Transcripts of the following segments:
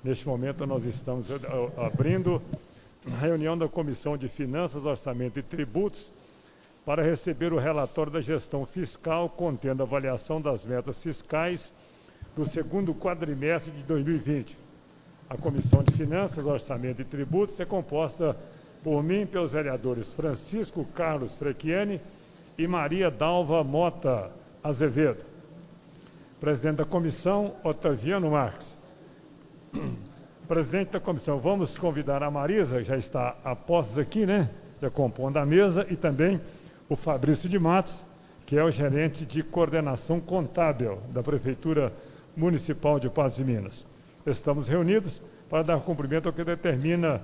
Neste momento, nós estamos abrindo a reunião da Comissão de Finanças, Orçamento e Tributos para receber o relatório da gestão fiscal, contendo a avaliação das metas fiscais do segundo quadrimestre de 2020. A Comissão de Finanças, Orçamento e Tributos é composta por mim, pelos vereadores Francisco Carlos Frecchiani e Maria Dalva Mota Azevedo. Presidente da Comissão, Otaviano Marques. Presidente da Comissão, vamos convidar a Marisa, que já está a postos aqui, né? Já compondo a mesa, e também o Fabrício de Matos, que é o gerente de coordenação contábil da Prefeitura Municipal de Patos de Minas. Estamos reunidos para dar cumprimento ao que determina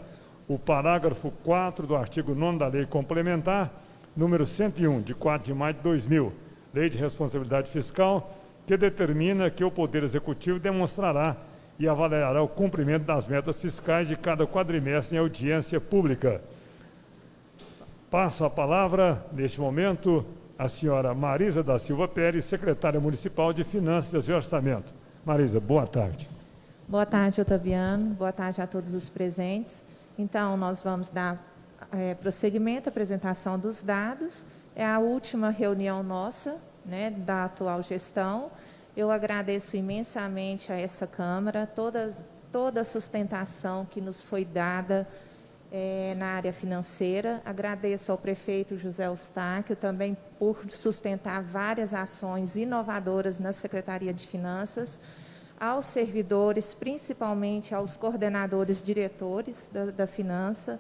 o parágrafo 4 do artigo 9º da Lei Complementar, número 101, de 4 de maio de 2000, Lei de Responsabilidade Fiscal, que determina que o Poder Executivo demonstrará e avaliará o cumprimento das metas fiscais de cada quadrimestre em audiência pública. Passo a palavra, neste momento, à senhora Marisa da Silva Pérez, secretária municipal de Finanças e Orçamento. Marisa, boa tarde. Boa tarde, Otaviano. Boa tarde a todos os presentes. Então, nós vamos dar prosseguimento à apresentação dos dados. É a última reunião nossa, né, da atual gestão. Eu agradeço imensamente a essa Câmara, toda a sustentação que nos foi dada na área financeira. Agradeço ao prefeito José Eustáquio também por sustentar várias ações inovadoras na Secretaria de Finanças, aos servidores, principalmente aos coordenadores diretores da Finança,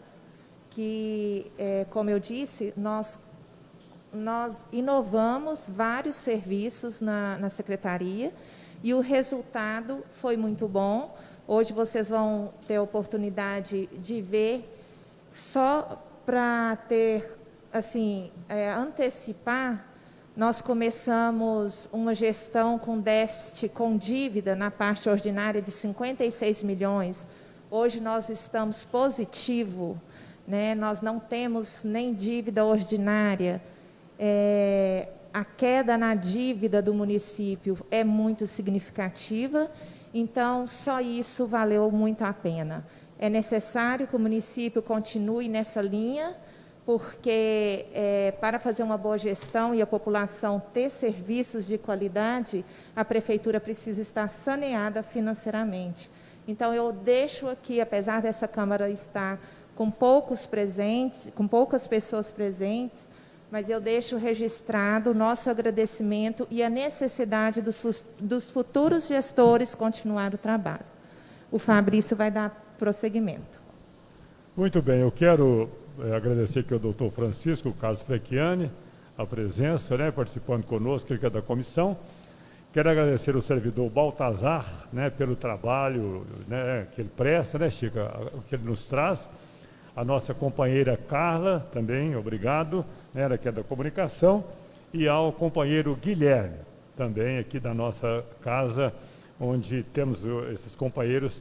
que, como eu disse, nós inovamos vários serviços na Secretaria e o resultado foi muito bom. Hoje vocês vão ter a oportunidade de ver, só para ter, assim, antecipar, nós começamos uma gestão com déficit, com dívida na parte ordinária de 56 milhões. Hoje nós estamos positivo, né? Nós não temos nem dívida ordinária. A queda na dívida do município é muito significativa, então só isso valeu muito a pena. É necessário que o município continue nessa linha, porque para fazer uma boa gestão e a população ter serviços de qualidade, a prefeitura precisa estar saneada financeiramente. Então, eu deixo aqui, apesar dessa Câmara estar com poucos presentes, com poucas pessoas presentes, mas eu deixo registrado o nosso agradecimento e a necessidade dos futuros gestores continuar o trabalho. O Fabrício vai dar prosseguimento. Muito bem, eu quero agradecer aqui ao doutor Francisco Carlos Frecchiani, a presença, né, participando conosco, que é da comissão. Quero agradecer ao servidor Baltazar, né, pelo trabalho, né, que ele presta, né, Chica, que ele nos traz. A nossa companheira Carla, também, obrigado, né, ela que é da comunicação, e ao companheiro Guilherme, também aqui da nossa casa, onde temos esses companheiros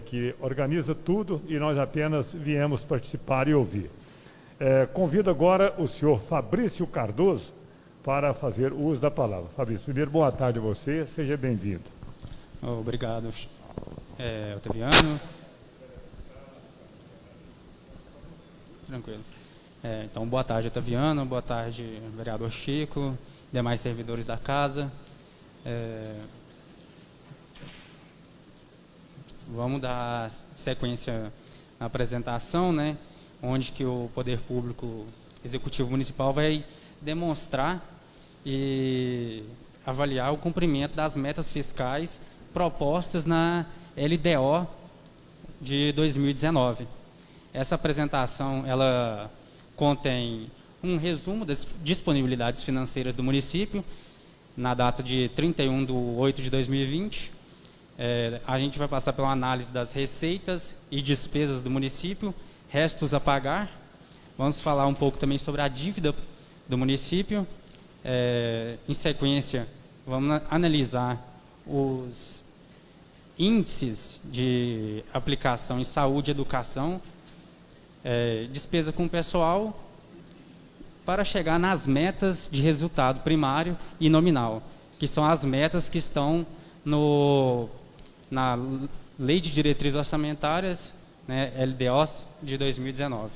que organizam tudo e nós apenas viemos participar e ouvir. Convido agora o senhor Fabrício Cardoso para fazer o uso da palavra. Fabrício, primeiro, boa tarde a você, seja bem-vindo. Obrigado, Otaviano. Tranquilo. Então, boa tarde, Otaviano, boa tarde, vereador Chico, demais servidores da casa. Vamos dar sequência na apresentação, né, onde que o Poder Público Executivo Municipal vai demonstrar e avaliar o cumprimento das metas fiscais propostas na LDO de 2019. Essa apresentação, ela contém um resumo das disponibilidades financeiras do município, na data de 31/8/2020. A gente vai passar pela análise das receitas e despesas do município, restos a pagar. Vamos falar um pouco também sobre a dívida do município. Em sequência, vamos analisar os índices de aplicação em saúde e educação, despesa com pessoal, para chegar nas metas de resultado primário e nominal, que são as metas que estão na Lei de Diretrizes Orçamentárias, né, LDOs, de 2019.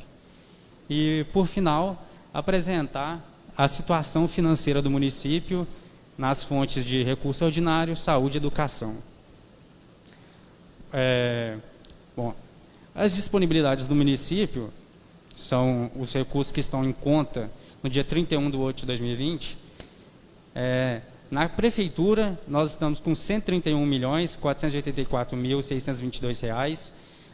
E, por final, apresentar a situação financeira do município nas fontes de recurso ordinário, saúde e educação. Bom, as disponibilidades do município são os recursos que estão em conta no dia 31/8 de 2020. Na prefeitura, nós estamos com R$ 131.484.622.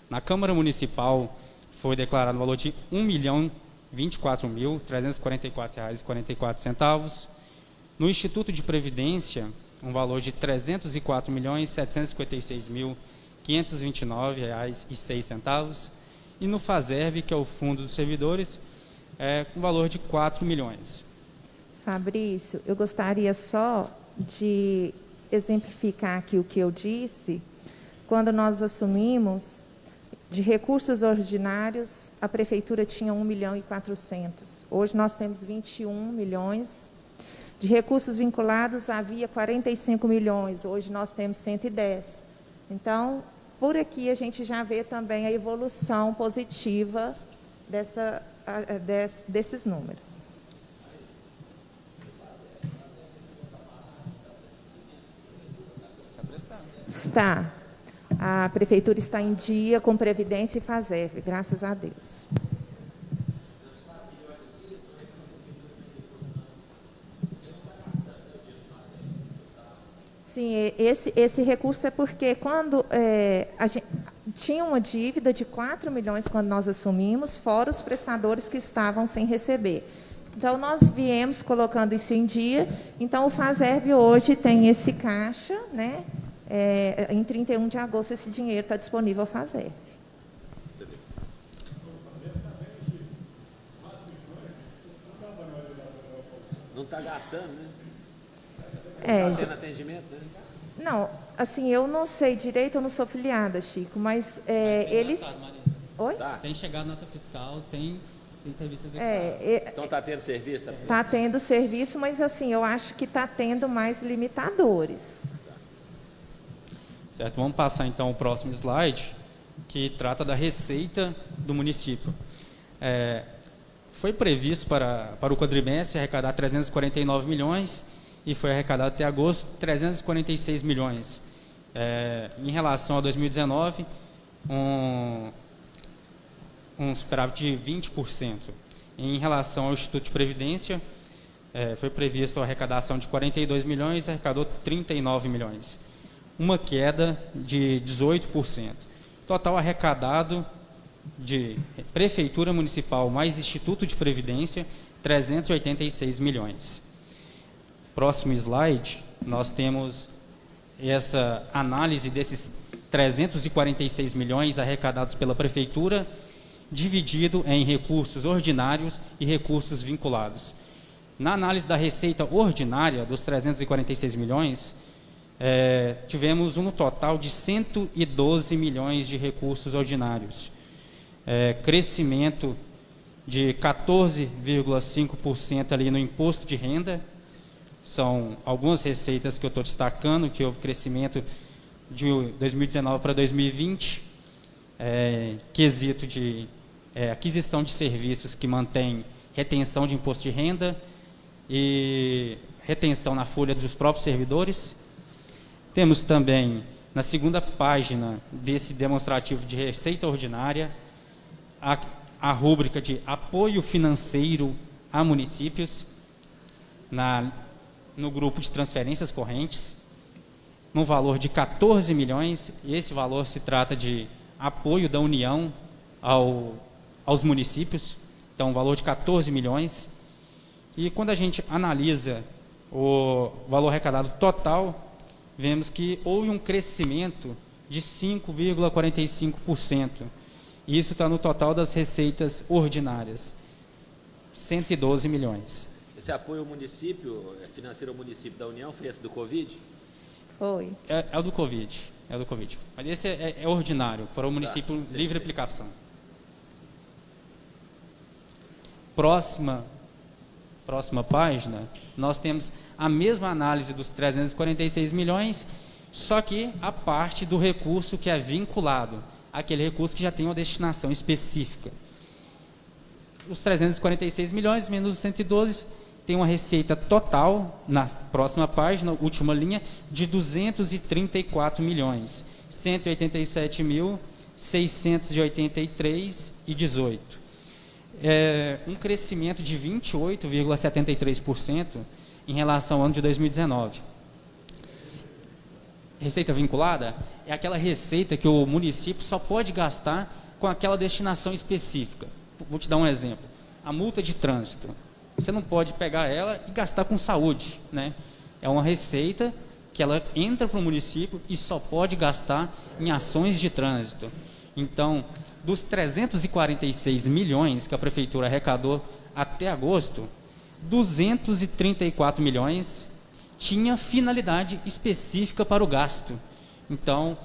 Na Câmara Municipal, foi declarado o valor de R$ 1.024.344,44. No Instituto de Previdência, um valor de R$ 304.756.529,06. E no FASERV, que é o Fundo dos Servidores, um valor de R$ 4 milhões. Fabrício, eu gostaria só de exemplificar aqui o que eu disse. Quando nós assumimos, de recursos ordinários, a prefeitura tinha 1.400.000. Hoje nós temos 21 milhões. De recursos vinculados, havia 45 milhões. Hoje nós temos 110. Então, por aqui a gente já vê também a evolução positiva desses números. Está. A prefeitura está em dia com Previdência e FASERV, graças a Deus. Sim, esse recurso é porque quando a gente tinha uma dívida de 4 milhões quando nós assumimos, fora os prestadores que estavam sem receber. Então, nós viemos colocando isso em dia. Então, o FASERV hoje tem esse caixa, né? Em 31 de agosto, esse dinheiro está disponível ao FASERV. Não está gastando, né? Não está tendo atendimento, né? Não, assim, eu não sei direito, eu não sou filiada, Chico, mas eles... Oi? Tá. Tem chegado nota fiscal, tem sim, serviço executado. Então está tendo serviço? Está tendo serviço, mas assim, eu acho que está tendo mais limitadores. Certo, vamos passar então o próximo slide, que trata da receita do município. Foi previsto para o quadrimestre arrecadar 349 milhões e foi arrecadado até agosto 346 milhões. Em relação a 2019, um superávit de 20%. Em relação ao Instituto de Previdência, foi previsto a arrecadação de 42 milhões e arrecadou 39 milhões. Uma queda de 18%. Total arrecadado de Prefeitura Municipal mais Instituto de Previdência, 386 milhões. Próximo slide, nós temos essa análise desses 346 milhões arrecadados pela Prefeitura, dividido em recursos ordinários e recursos vinculados. Na análise da receita ordinária dos 346 milhões, tivemos um total de 112 milhões de recursos ordinários. Crescimento de 14,5% ali no imposto de renda. São algumas receitas que eu estou destacando, que houve crescimento de 2019 para 2020, quesito de aquisição de serviços que mantém retenção de imposto de renda e retenção na folha dos próprios servidores. Temos também, na segunda página desse demonstrativo de receita ordinária, a rúbrica de apoio financeiro a municípios, no grupo de transferências correntes, no valor de 14 milhões. Esse valor se trata de apoio da União aos municípios, então um valor de 14 milhões. E quando a gente analisa o valor arrecadado total, vemos que houve um crescimento de 5,45%. Isso está no total das receitas ordinárias, 112 milhões. Esse apoio ao município, financeiro ao município da União, foi esse do Covid? Foi. É o do Covid. Mas esse é ordinário, para o município livre aplicação. Próxima página, nós temos a mesma análise dos 346 milhões só que a parte do recurso que é vinculado, aquele recurso que já tem uma destinação específica. Os 346 milhões menos os 112 tem uma receita total, na próxima página, última linha, de 234 milhões, 187.683,18. Um crescimento de 28,73% em relação ao ano de 2019. Receita vinculada é aquela receita que o município só pode gastar com aquela destinação específica. Vou te dar um exemplo. A multa de trânsito. Você não pode pegar ela e gastar com saúde, né? É uma receita que ela entra para o município e só pode gastar em ações de trânsito. Então, dos 346 milhões que a prefeitura arrecadou até agosto, 234 milhões tinha finalidade específica para o gasto. Então,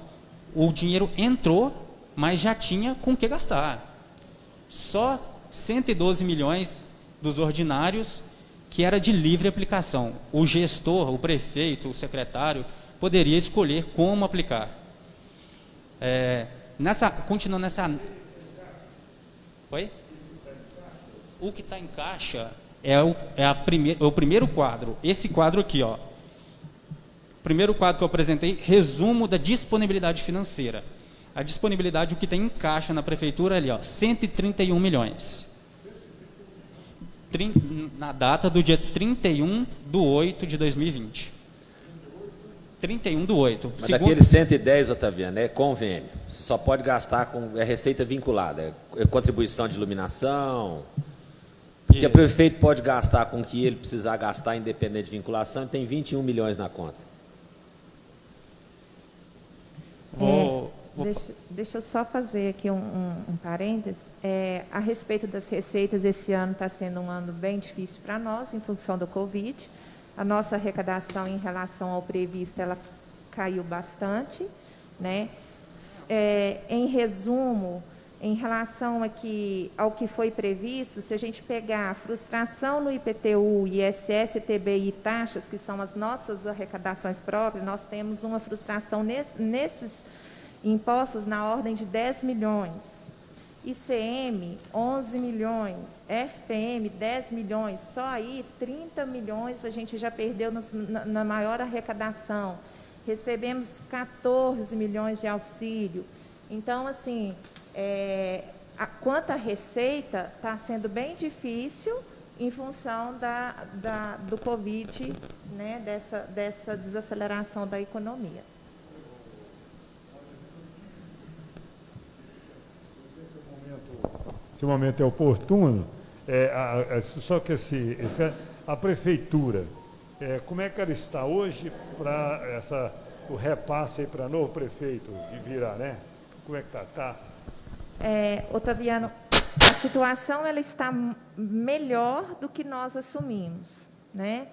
o dinheiro entrou, mas já tinha com o que gastar. Só 112 milhões dos ordinários que era de livre aplicação. O gestor, o prefeito, o secretário, poderia escolher como aplicar. Continuando nessa... Oi? O que está em caixa é o primeiro quadro. Esse quadro aqui, ó. Primeiro quadro que eu apresentei, resumo da disponibilidade financeira. A disponibilidade, o que tem em caixa na prefeitura ali, ó, 131 milhões. Na data do dia 31/8 de 2020. 31/8. Mas daqueles 110, Otaviano, é convênio. Você só pode gastar com receita vinculada. É contribuição de iluminação. Porque o prefeito pode gastar com o que ele precisar gastar, independente de vinculação, e tem 21 milhões na conta. Deixa eu só fazer aqui um parêntese. A respeito das receitas, esse ano está sendo um ano bem difícil para nós, em função do Covid. A nossa arrecadação em relação ao previsto, ela caiu bastante, né? Em resumo, em relação aqui ao que foi previsto, se a gente pegar a frustração no IPTU, ISS, TBI e taxas, que são as nossas arrecadações próprias, nós temos uma frustração nesses impostos na ordem de 10 milhões. ICM, 11 milhões. FPM, 10 milhões. Só aí, 30 milhões a gente já perdeu na maior arrecadação. Recebemos 14 milhões de auxílio. Então, assim, quanto à receita, está sendo bem difícil em função do Covid, né, dessa desaceleração da economia. Se o momento é oportuno, só que a prefeitura, como é que ela está hoje para o repasse aí para novo prefeito que virá, né? Como é que está? Otaviano, a situação ela está melhor do que nós assumimos, né?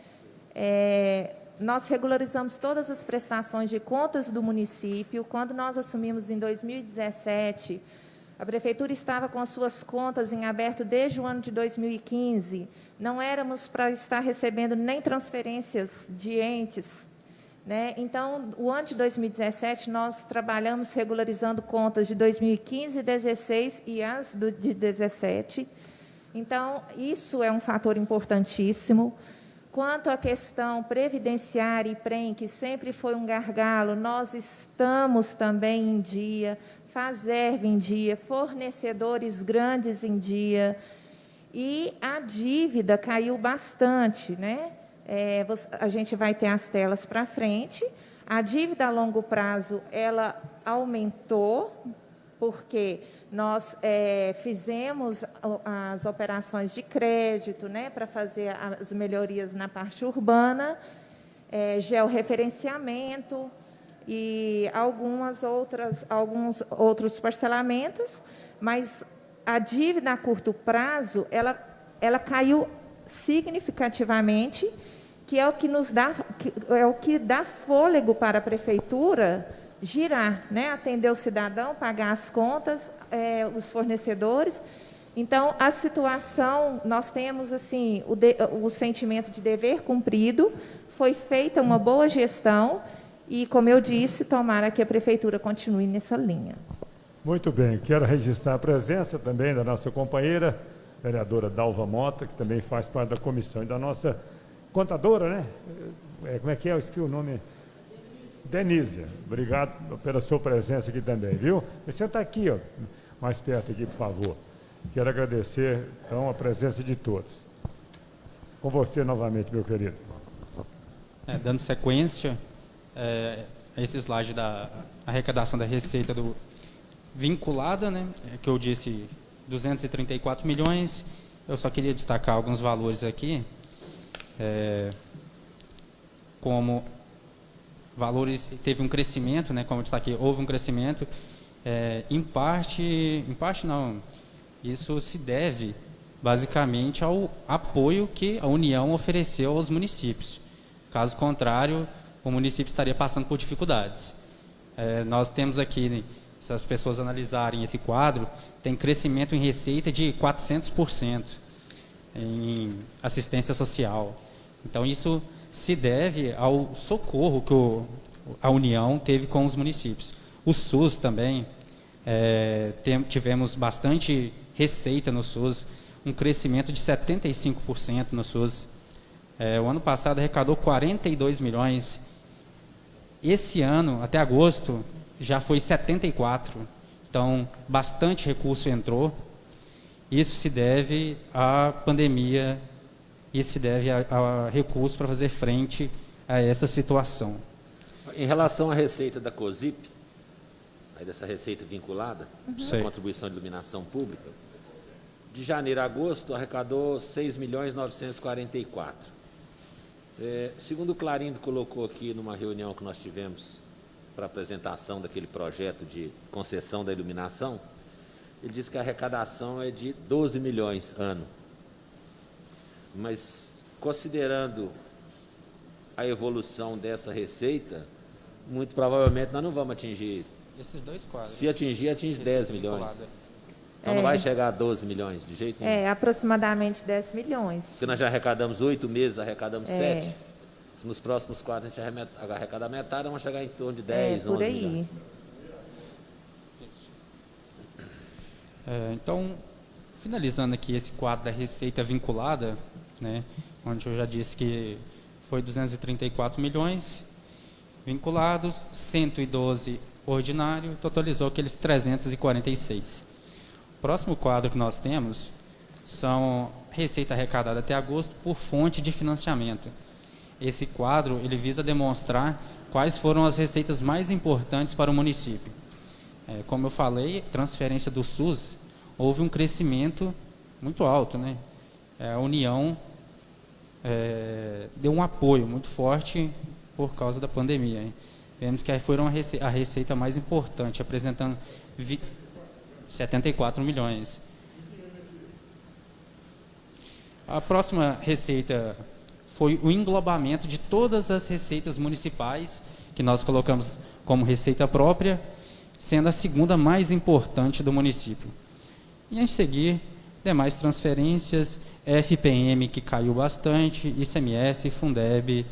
Nós regularizamos todas as prestações de contas do município. Quando nós assumimos em 2017, a prefeitura estava com as suas contas em aberto desde o ano de 2015. Não éramos para estar recebendo nem transferências de entes, né? Então, o ano de 2017, nós trabalhamos regularizando contas de 2015 e 2016 e as de 2017. Então, isso é um fator importantíssimo. Quanto à questão previdenciária e PREM, que sempre foi um gargalo, nós estamos também em dia, FASERV em dia, fornecedores grandes em dia, e a dívida caiu bastante, né? A gente vai ter as telas para frente. A dívida a longo prazo, ela aumentou, porque nós fizemos as operações de crédito, né, para fazer as melhorias na parte urbana, georreferenciamento e alguns outros parcelamentos, mas a dívida a curto prazo, ela caiu significativamente, que é o que nos dá, o que dá fôlego para a prefeitura girar, né? Atender o cidadão, pagar as contas, os fornecedores. Então, a situação, nós temos assim o sentimento de dever cumprido, foi feita uma boa gestão E, como eu disse, tomara que a Prefeitura continue nessa linha. Muito bem, quero registrar a presença também da nossa companheira, vereadora Dalva Mota, que também faz parte da comissão, e da nossa contadora, né? Como é que é? Eu esqueci o nome. Denise, obrigado pela sua presença aqui também, viu? Você está aqui, ó, mais perto aqui, por favor. Quero agradecer, então, a presença de todos. Com você novamente, meu querido. Dando sequência a esse slide da arrecadação da receita vinculada, né, que eu disse 234 milhões, eu só queria destacar alguns valores aqui, como valores, teve um crescimento, né, como eu destaquei, houve um crescimento, em parte não, isso se deve basicamente ao apoio que a União ofereceu aos municípios. Caso contrário, o município estaria passando por dificuldades. Nós temos aqui, se as pessoas analisarem esse quadro, tem crescimento em receita de 400% em assistência social. Então, isso se deve ao socorro que a União teve com os municípios. O SUS também, tivemos bastante receita no SUS, um crescimento de 75% no SUS. O ano passado arrecadou 42 milhões. Esse ano, até agosto, já foi 74. Então, bastante recurso entrou. Isso se deve à pandemia, isso se deve a recurso para fazer frente a essa situação. Em relação à receita da COSIP, aí dessa receita vinculada, à contribuição de iluminação pública, de janeiro a agosto arrecadou 6.944. Segundo o Clarindo colocou aqui numa reunião que nós tivemos para apresentação daquele projeto de concessão da iluminação, ele disse que a arrecadação é de 12 milhões ano. Mas, considerando a evolução dessa receita, muito provavelmente nós não vamos atingir. Esses dois quadros. Se atingir, atinge 10 milhões. Então não vai chegar a 12 milhões, de jeito nenhum. Aproximadamente 10 milhões. Porque nós já arrecadamos 8 meses, arrecadamos 7. Se nos próximos 4 a gente arrecadar metade, vamos chegar em torno de 10, 11 milhões. Então, finalizando aqui esse quadro da receita vinculada, né, onde eu já disse que foi 234 milhões vinculados, 112 ordinário, totalizou aqueles 346. O próximo quadro que nós temos são receita arrecadada até agosto por fonte de financiamento. Esse quadro ele visa demonstrar quais foram as receitas mais importantes para o município. Como eu falei, transferência do SUS, houve um crescimento muito alto, né? A União deu um apoio muito forte por causa da pandemia. Hein? Vemos que foram a receita mais importante, apresentando 74 milhões. A próxima receita foi o englobamento de todas as receitas municipais, que nós colocamos como receita própria, sendo a segunda mais importante do município. E, em seguir, demais transferências, FPM, que caiu bastante, ICMS, Fundeb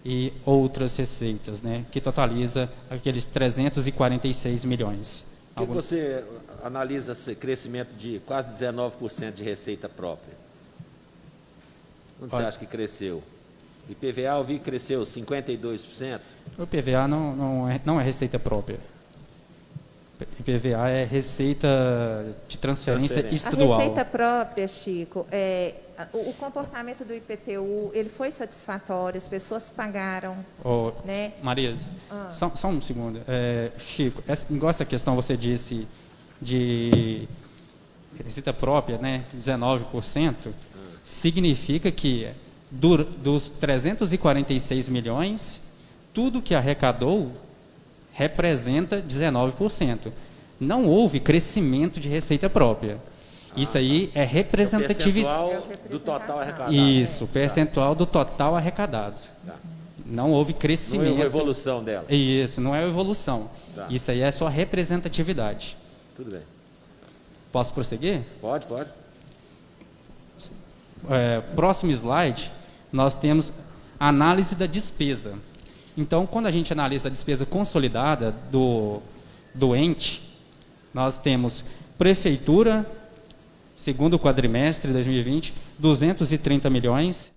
e outras receitas, né, que totaliza aqueles 346 milhões. Por que você analisa esse crescimento de quase 19% de receita própria? Onde você acha que cresceu? IPVA, eu vi que cresceu 52%. O IPVA não é receita própria. IPVA é receita de transferência estadual. A receita própria, Chico, o comportamento do IPTU, ele foi satisfatório, as pessoas pagaram. Né? Marisa, só um segundo. Chico, igual essa questão você disse de receita própria, né, 19%, significa que dos 346 milhões, tudo que arrecadou representa 19%. Não houve crescimento de receita própria. Isso aí é representatividade. Percentual do total arrecadado. Isso, percentual do total arrecadado. Tá. Não houve crescimento. Não houve evolução dela. Isso, não é evolução. Tá. Isso aí é só representatividade. Tudo bem. Posso prosseguir? Pode. Próximo slide, nós temos análise da despesa. Então, quando a gente analisa a despesa consolidada do ente, nós temos prefeitura, segundo quadrimestre de 2020, 230 milhões.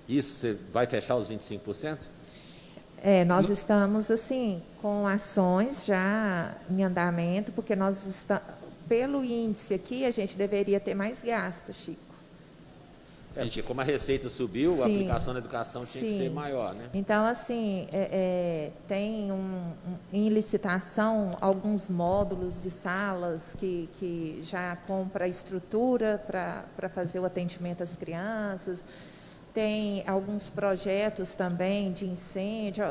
Isso, você vai fechar os 25%? Nós estamos assim com ações já em andamento, porque nós estamos, pelo índice aqui, a gente deveria ter mais gasto, Chico. Porque como a receita subiu, a Sim, aplicação na educação tinha que ser maior, né? Então, assim, tem em licitação alguns módulos de salas que já compra a estrutura para fazer o atendimento às crianças. Tem alguns projetos também de incêndio.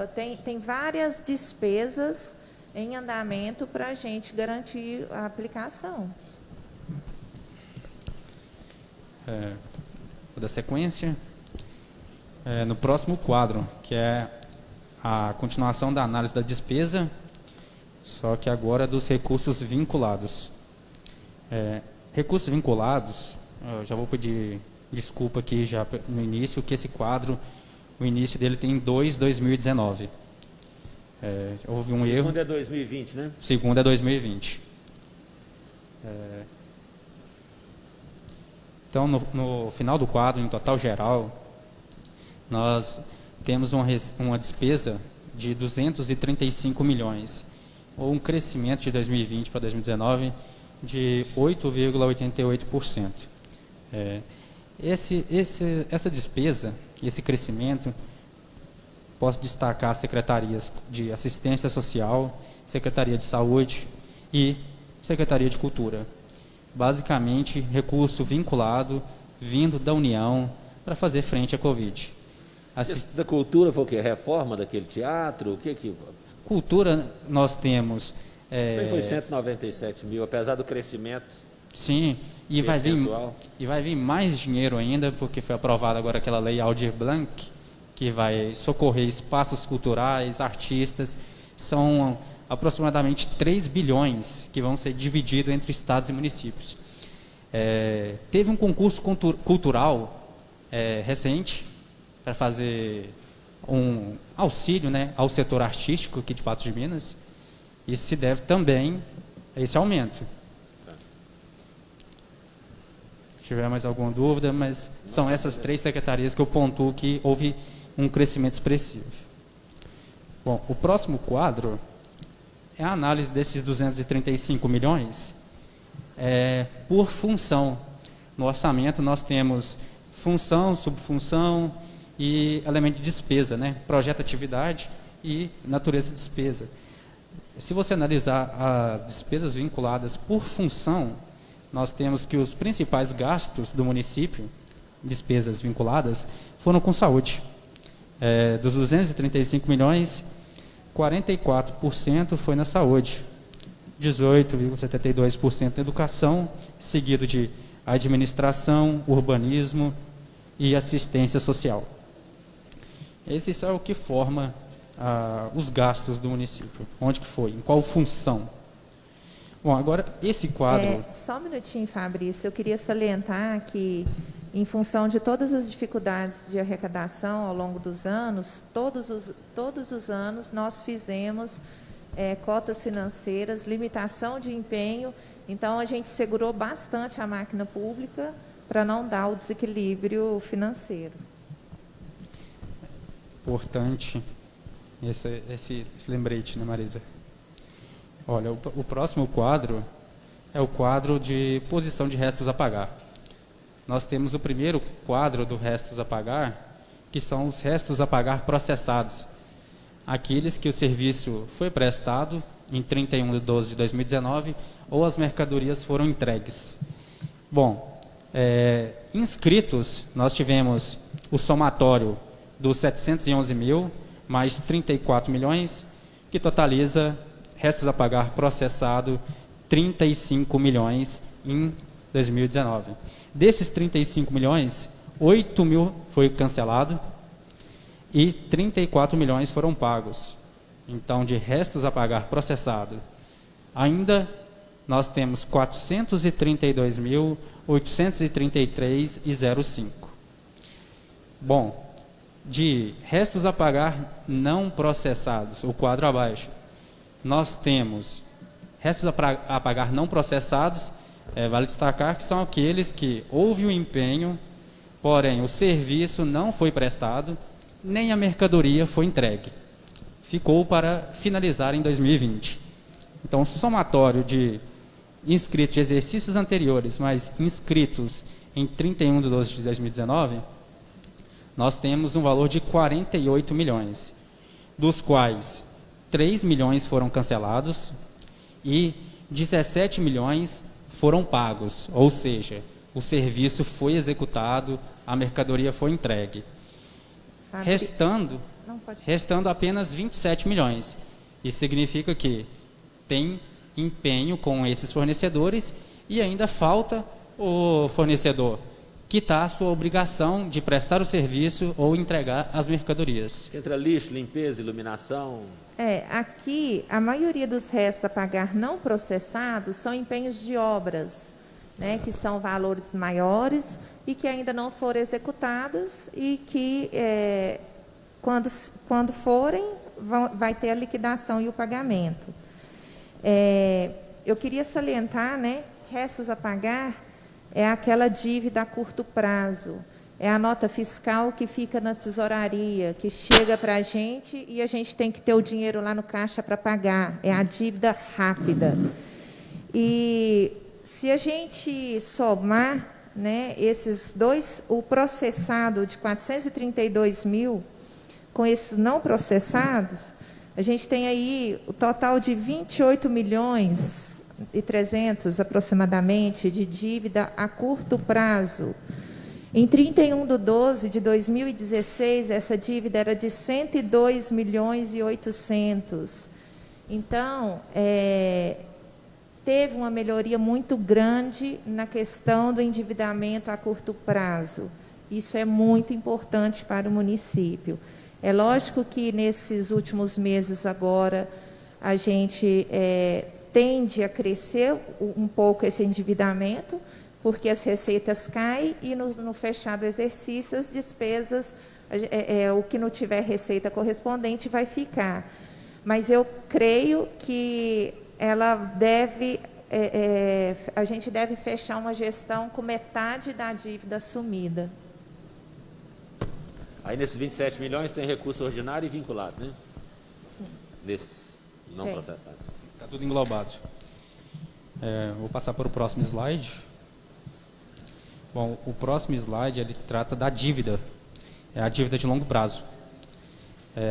Tem várias despesas em andamento para a gente garantir a aplicação. Vou dar sequência. No próximo quadro, que é a continuação da análise da despesa, só que agora dos recursos vinculados. Recursos vinculados, eu já vou pedir desculpa aqui já no início, que esse quadro, o início dele tem 2019. Houve um erro. O segundo é 2020, né? O segundo é 2020. Então, no final do quadro, em total geral, nós temos uma despesa de 235 milhões, ou um crescimento de 2020 para 2019 de 8,88%. Essa despesa, esse crescimento, posso destacar as secretarias de Assistência Social, Secretaria de Saúde e Secretaria de Cultura. Basicamente, recurso vinculado, vindo da União, para fazer frente à Covid. Da cultura foi o quê? Reforma daquele teatro? O que? Cultura, nós temos... Foi 197 mil, apesar do crescimento. Sim, e vai vir mais dinheiro ainda, porque foi aprovada agora aquela lei Aldir Blanc, que vai socorrer espaços culturais, artistas. São aproximadamente 3 bilhões que vão ser divididos entre estados e municípios. Teve um concurso cultural recente para fazer um auxílio, né, ao setor artístico aqui de Patos de Minas. Isso se deve também a esse aumento. Se tiver mais alguma dúvida, mas são essas 3 secretarias que eu pontuo que houve um crescimento expressivo. Bom, o próximo quadro é a análise desses 235 milhões por função. No orçamento nós temos função, subfunção e elemento de despesa, né? Projeto, atividade e natureza de despesa. Se você analisar as despesas vinculadas por função, nós temos que os principais gastos do município, despesas vinculadas, foram com saúde. Dos 235 milhões, 44% foi na saúde, 18,72% na educação, seguido de administração, urbanismo e assistência social. Esse é o que forma os gastos do município. Onde que foi? Em qual função? Bom, agora esse quadro... Só um minutinho, Fabrício. Eu queria salientar que, em função de todas as dificuldades de arrecadação ao longo dos anos, todos os anos nós fizemos cotas financeiras, limitação de empenho. Então, a gente segurou bastante a máquina pública para não dar o desequilíbrio financeiro. Importante esse lembrete, né, Marisa? Olha, o próximo quadro é o quadro de posição de restos a pagar. Nós temos o primeiro quadro do restos a pagar, que são os restos a pagar processados. Aqueles que o serviço foi prestado em 31/12/2019 ou as mercadorias foram entregues. Bom, inscritos, nós tivemos o somatório dos 711 mil, mais 34 milhões, que totaliza restos a pagar processado 35 milhões em 2019. Desses 35 milhões, 8 mil foi cancelado e 34 milhões foram pagos. Então, de restos a pagar processado, ainda nós temos 432.833,05. Bom, de restos a pagar não processados, o quadro abaixo, nós temos restos a pagar não processados. Vale destacar que são aqueles que houve o empenho, porém o serviço não foi prestado, nem a mercadoria foi entregue. ficou para finalizar em 2020. Então, o somatório de inscritos de exercícios anteriores, mas inscritos em 31 de 12 de 2019, nós temos um valor de 48 milhões, dos quais 3 milhões foram cancelados e 17 milhões foram pagos, ou seja, o serviço foi executado, a mercadoria foi entregue. Restando apenas 27 milhões. Isso significa que tem empenho com esses fornecedores e ainda falta o fornecedor quitar a sua obrigação de prestar o serviço ou entregar as mercadorias. Entra lixo, limpeza, iluminação. Aqui a maioria dos restos a pagar não processados são empenhos de obras, né, que são valores maiores e que ainda não foram executadas e que quando forem vai ter a liquidação e o pagamento. Eu queria salientar, né, restos a pagar é aquela dívida a curto prazo, é a nota fiscal que fica na tesouraria, que chega para a gente e a gente tem que ter o dinheiro lá no caixa para pagar, é a dívida rápida. E se a gente somar, né, esses dois, o processado de 432 mil com esses não processados, a gente tem aí o total de 28 milhões e 300 aproximadamente de dívida a curto prazo. Em 31 de 12 de 2016, essa dívida era de 102 milhões e 800. Então, teve uma melhoria muito grande na questão do endividamento a curto prazo. Isso é muito importante para o município. É lógico que nesses últimos meses agora a gente tende a crescer um pouco esse endividamento, porque as receitas caem e no fechado exercício as despesas, o que não tiver receita correspondente vai ficar. Mas eu creio que ela deve, a gente deve fechar uma gestão com metade da dívida assumida. Aí nesses 27 milhões tem recurso ordinário e vinculado, né? Sim. Nesses não processados. Está tudo englobado. Vou passar para o próximo slide. Bom, o próximo slide ele trata da dívida. É a dívida de longo prazo.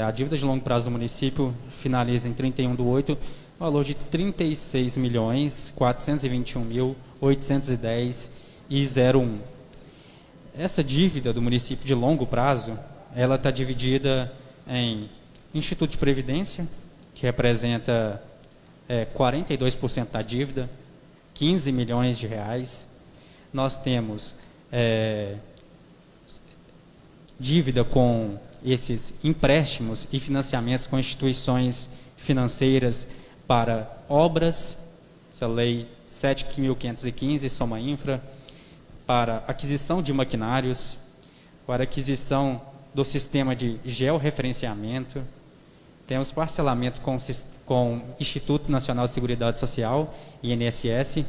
A dívida de longo prazo do município finaliza em 31/8, valor de 36.421.810,01. Essa dívida do município de longo prazo, ela está dividida em Instituto de Previdência, que representa 42% da dívida, 15 milhões de reais. Nós temos dívida com esses empréstimos e financiamentos com instituições financeiras para obras, essa lei 7.515, Soma Infra, para aquisição de maquinários, para aquisição do sistema de georreferenciamento, temos parcelamento com o Instituto Nacional de Seguridade Social, INSS,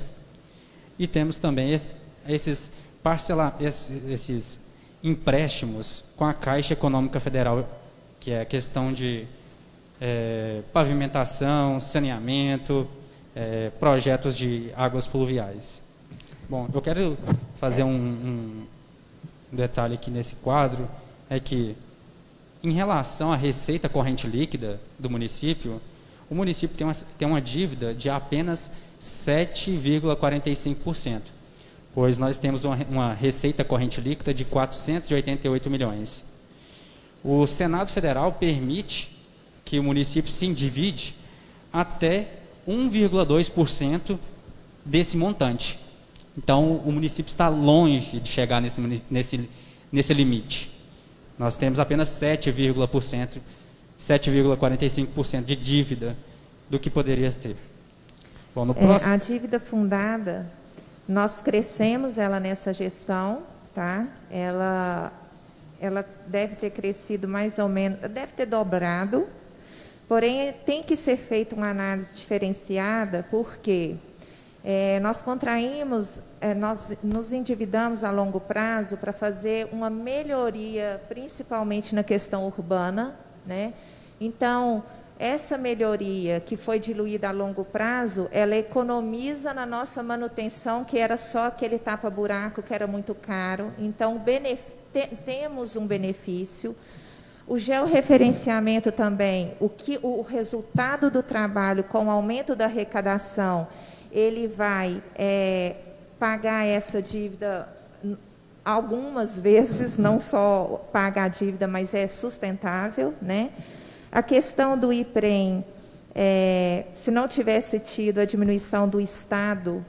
e temos também esses empréstimos com a Caixa Econômica Federal, que é a questão de pavimentação, saneamento, projetos de águas pluviais. Bom, eu quero fazer um detalhe aqui nesse quadro, é que, em relação à receita corrente líquida do município, o município tem uma dívida de apenas 7,45%, pois nós temos uma receita corrente líquida de 488 milhões. O Senado Federal permite que o município se endivide até 1,2% desse montante. Então, o município está longe de chegar nesse limite. Nós temos apenas 7,45% de dívida do que poderia ter. Bom, no próximo... A dívida fundada, nós crescemos ela nessa gestão, tá? Ela deve ter crescido mais ou menos, deve ter dobrado, porém tem que ser feita uma análise diferenciada, porque nós contraímos, nós nos endividamos a longo prazo para fazer uma melhoria, principalmente na questão urbana, né? Então, essa melhoria que foi diluída a longo prazo, ela economiza na nossa manutenção, que era só aquele tapa-buraco, que era muito caro. Então, temos um benefício. O georreferenciamento também, o resultado do trabalho com o aumento da arrecadação, ele vai pagar essa dívida algumas vezes, não só paga a dívida, mas é sustentável, né? A questão do IPREM, se não tivesse tido a diminuição do Estado,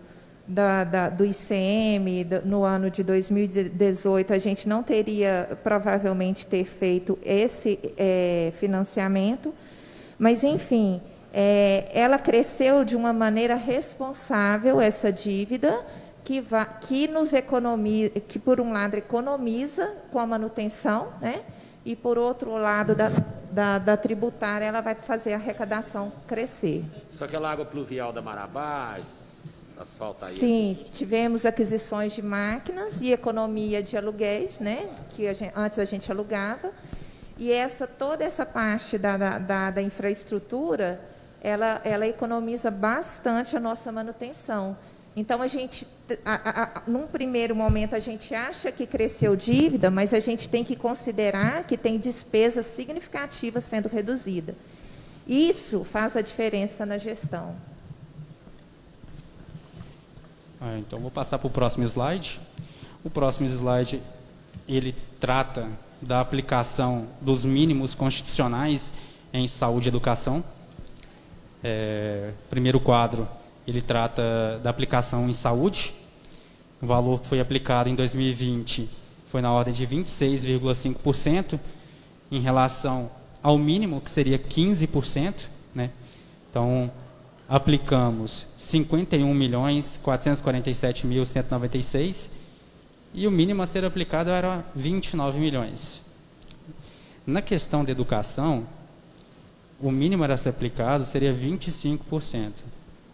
do ICM, no ano de 2018, a gente não teria, provavelmente, ter feito esse financiamento. Mas, enfim, ela cresceu de uma maneira responsável, essa dívida, que nos economiza, que, por um lado, economiza com a manutenção, né? E, por outro lado, da tributária, ela vai fazer a arrecadação crescer. Só aquela água pluvial da Marabá, asfaltar isso? Sim, tivemos aquisições de máquinas e economia de aluguéis, né? Que antes a gente alugava. E toda essa parte da infraestrutura, ela economiza bastante a nossa manutenção. Então, a gente, num primeiro momento, a gente acha que cresceu dívida, mas a gente tem que considerar que tem despesas significativas sendo reduzidas. Isso faz a diferença na gestão. Então, vou passar para o próximo slide. O próximo slide, ele trata da aplicação dos mínimos constitucionais em saúde e educação. Primeiro quadro, ele trata da aplicação em saúde. O valor que foi aplicado em 2020 foi na ordem de 26,5%, em relação ao mínimo, que seria 15%, né? Então, aplicamos 51.447.196 e o mínimo a ser aplicado era 29 milhões. Na questão da educação, o mínimo a ser aplicado seria 25%.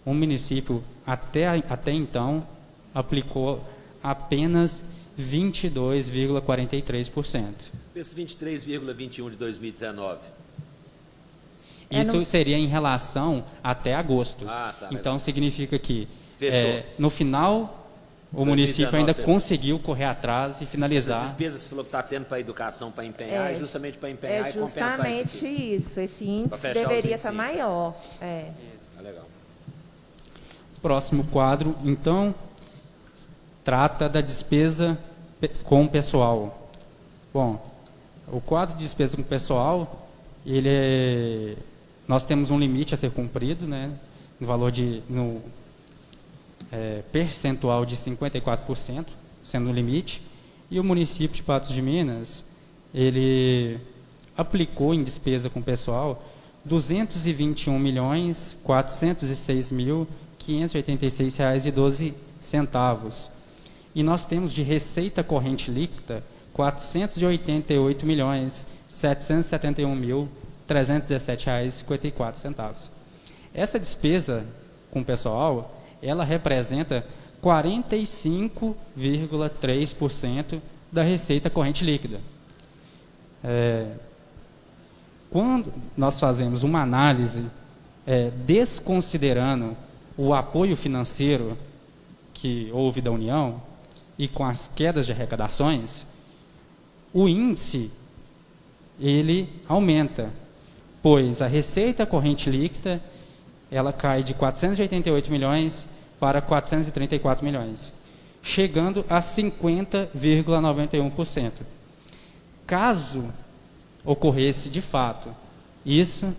O município, até então, aplicou apenas 22,43%. Esse 23,21% de 2019. Isso seria em relação até agosto. Tá, então, significa que, fechou. no final, o município ainda conseguiu correr atrás e finalizar. As despesas que você falou que está tendo para a educação, para empenhar, é justamente para empenhar e compensar isso. É justamente isso. Esse índice deveria estar maior. Legal. Próximo quadro, então, trata da despesa com o pessoal. Bom, o quadro de despesa com o pessoal, nós temos um limite a ser cumprido, né, no valor no percentual de 54%, sendo o limite, e o município de Patos de Minas, ele aplicou em despesa com o pessoal R$ 221.406.586,12. E nós temos de receita corrente líquida R$ 488.771.317,54. Essa despesa com o pessoal, ela representa 45,3% da receita corrente líquida. Quando nós fazemos uma análise desconsiderando o apoio financeiro que houve da União e com as quedas de arrecadações, o índice ele aumenta, pois a receita corrente líquida ela cai de 488 milhões para 434 milhões, chegando a 50,91%. Caso ocorresse de fato isso,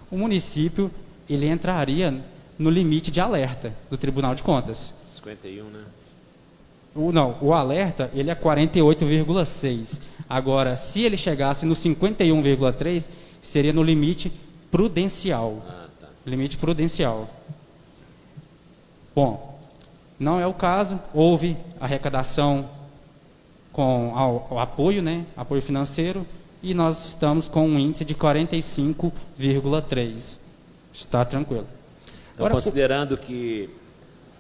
o município ele entraria no limite de alerta do Tribunal de Contas. 51, né? O alerta ele é 48,6. Agora, se ele chegasse no 51,3, seria no limite prudencial. Tá. Limite prudencial. Bom, não é o caso. Houve arrecadação com o apoio, né? Apoio financeiro, e nós estamos com um índice de 45,3. Está tranquilo. Então, agora, considerando que,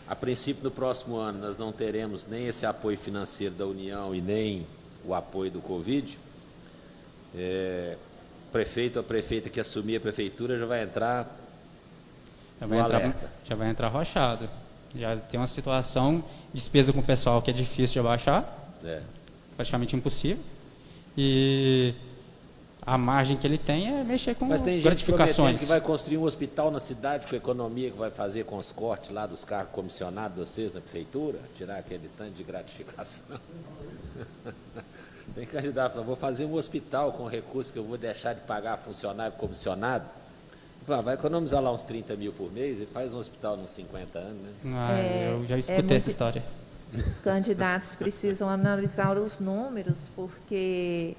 a princípio, no próximo ano, nós não teremos nem esse apoio financeiro da União e nem o apoio do Covid, prefeito ou a prefeita que assumir a prefeitura já vai entrar já vai entrar rochado. Já tem uma situação, despesa com o pessoal que é difícil de abaixar, praticamente impossível. E a margem que ele tem é mexer com Mas tem gente gratificações. prometendo que vai construir um hospital na cidade com a economia que vai fazer com os cortes lá dos cargos comissionados de vocês na prefeitura, tirar aquele tanto de gratificação. Tem candidato, eu vou fazer um hospital com recursos que eu vou deixar de pagar funcionário comissionado. Vai economizar lá uns 30 mil por mês e faz um hospital nos 50 anos, né? Eu já escutei essa história. Os candidatos precisam analisar os números, porque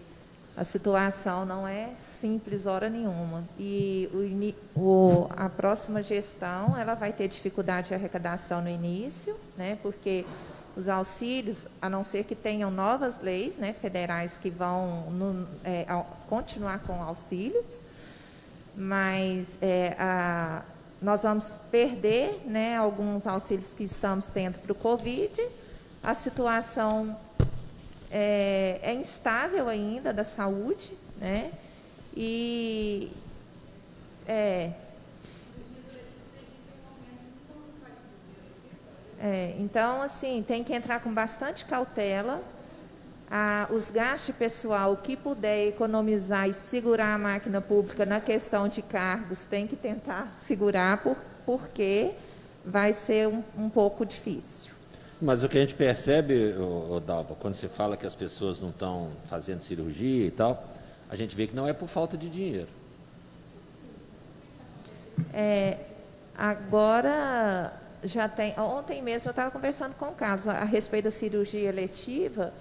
a situação não é simples hora nenhuma. E a próxima gestão ela vai ter dificuldade de arrecadação no início, né? Porque os auxílios, a não ser que tenham novas leis, né, federais que vão continuar com auxílios, mas nós vamos perder, né, alguns auxílios que estamos tendo para o Covid. A situação é instável ainda da saúde, né? Então, assim, tem que entrar com bastante cautela. Os gastos de pessoal, o que puder economizar e segurar a máquina pública na questão de cargos, tem que tentar segurar, porque vai ser um pouco difícil. Mas o que a gente percebe, Dalva, quando você fala que as pessoas não estão fazendo cirurgia e tal, a gente vê que não é por falta de dinheiro. Agora, já tem... Ontem mesmo eu estava conversando com o Carlos a respeito da cirurgia eletiva.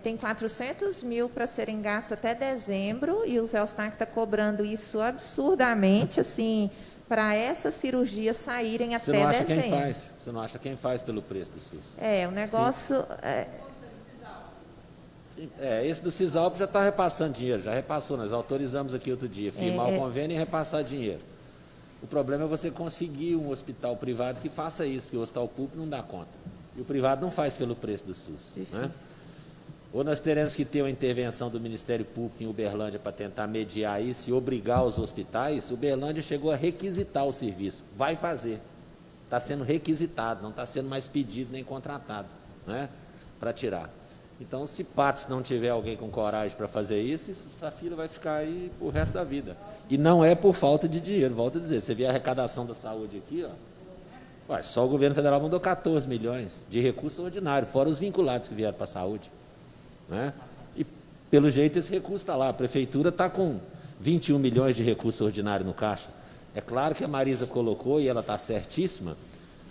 Tem 400 mil para serem gastos até dezembro, e o Zé Eustáquio está cobrando isso absurdamente, assim, para essa cirurgia saírem até dezembro. Você não acha quem faz pelo preço do SUS? O negócio... Esse do Cisalp já está repassando dinheiro, já repassou, nós autorizamos aqui outro dia, firmar o convênio e repassar dinheiro. O problema é você conseguir um hospital privado que faça isso, porque o hospital público não dá conta. E o privado não faz pelo preço do SUS. Né? Ou nós teremos que ter uma intervenção do Ministério Público em Uberlândia para tentar mediar isso e obrigar os hospitais. Uberlândia chegou a requisitar o serviço. Vai fazer. Está sendo requisitado, não está sendo mais pedido nem contratado, né, para tirar. Então, se Patos não tiver alguém com coragem para fazer isso, essa fila vai ficar aí o resto da vida. E não é por falta de dinheiro, volto a dizer. Você vê a arrecadação da saúde aqui, só o governo federal mandou 14 milhões de recurso ordinário, fora os vinculados que vieram para a saúde. Né? E, pelo jeito, esse recurso está lá. A prefeitura está com 21 milhões de recurso ordinário no caixa. É claro que a Marisa colocou, e ela está certíssima,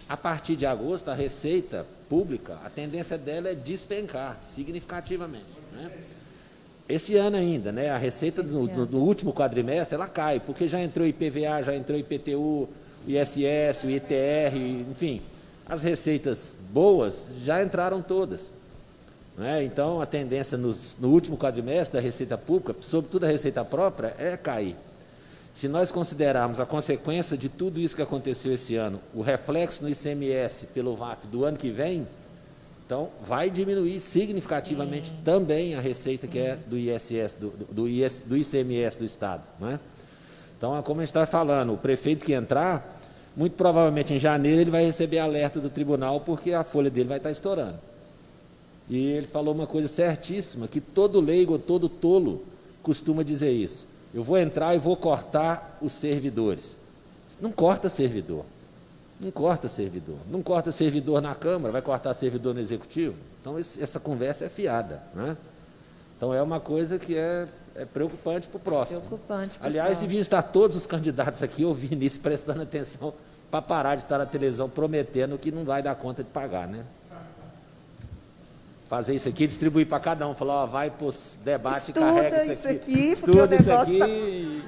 a partir de agosto, a receita pública, a tendência dela é despencar significativamente. Né? Esse ano ainda, né, a receita do último quadrimestre, ela cai, porque já entrou IPVA, já entrou IPTU, o ISS, o ITR, enfim, as receitas boas já entraram todas. Né? Então, a tendência no último quadrimestre da receita pública, sobretudo a receita própria, é cair. Se nós considerarmos a consequência de tudo isso que aconteceu esse ano, o reflexo no ICMS pelo VAF do ano que vem, então vai diminuir significativamente também a receita que é do ISS, do ICMS do Estado. Né? Então, como a gente está falando, o prefeito que entrar, muito provavelmente em janeiro ele vai receber alerta do tribunal porque a folha dele vai estar estourando. E ele falou uma coisa certíssima, que todo leigo ou todo tolo costuma dizer isso. Eu vou entrar e vou cortar os servidores. Não corta servidor. Não corta servidor. Não corta servidor na Câmara, vai cortar servidor no Executivo. Então, essa conversa é fiada. Né? Então, é uma coisa que é preocupante para o próximo. Aliás, deviam estar todos os candidatos aqui ouvindo isso, prestando atenção, para parar de estar na televisão prometendo que não vai dar conta de pagar. Né? Fazer isso aqui, distribuir para cada um, falar, vai para os debates, carrega isso aqui, estuda isso aqui,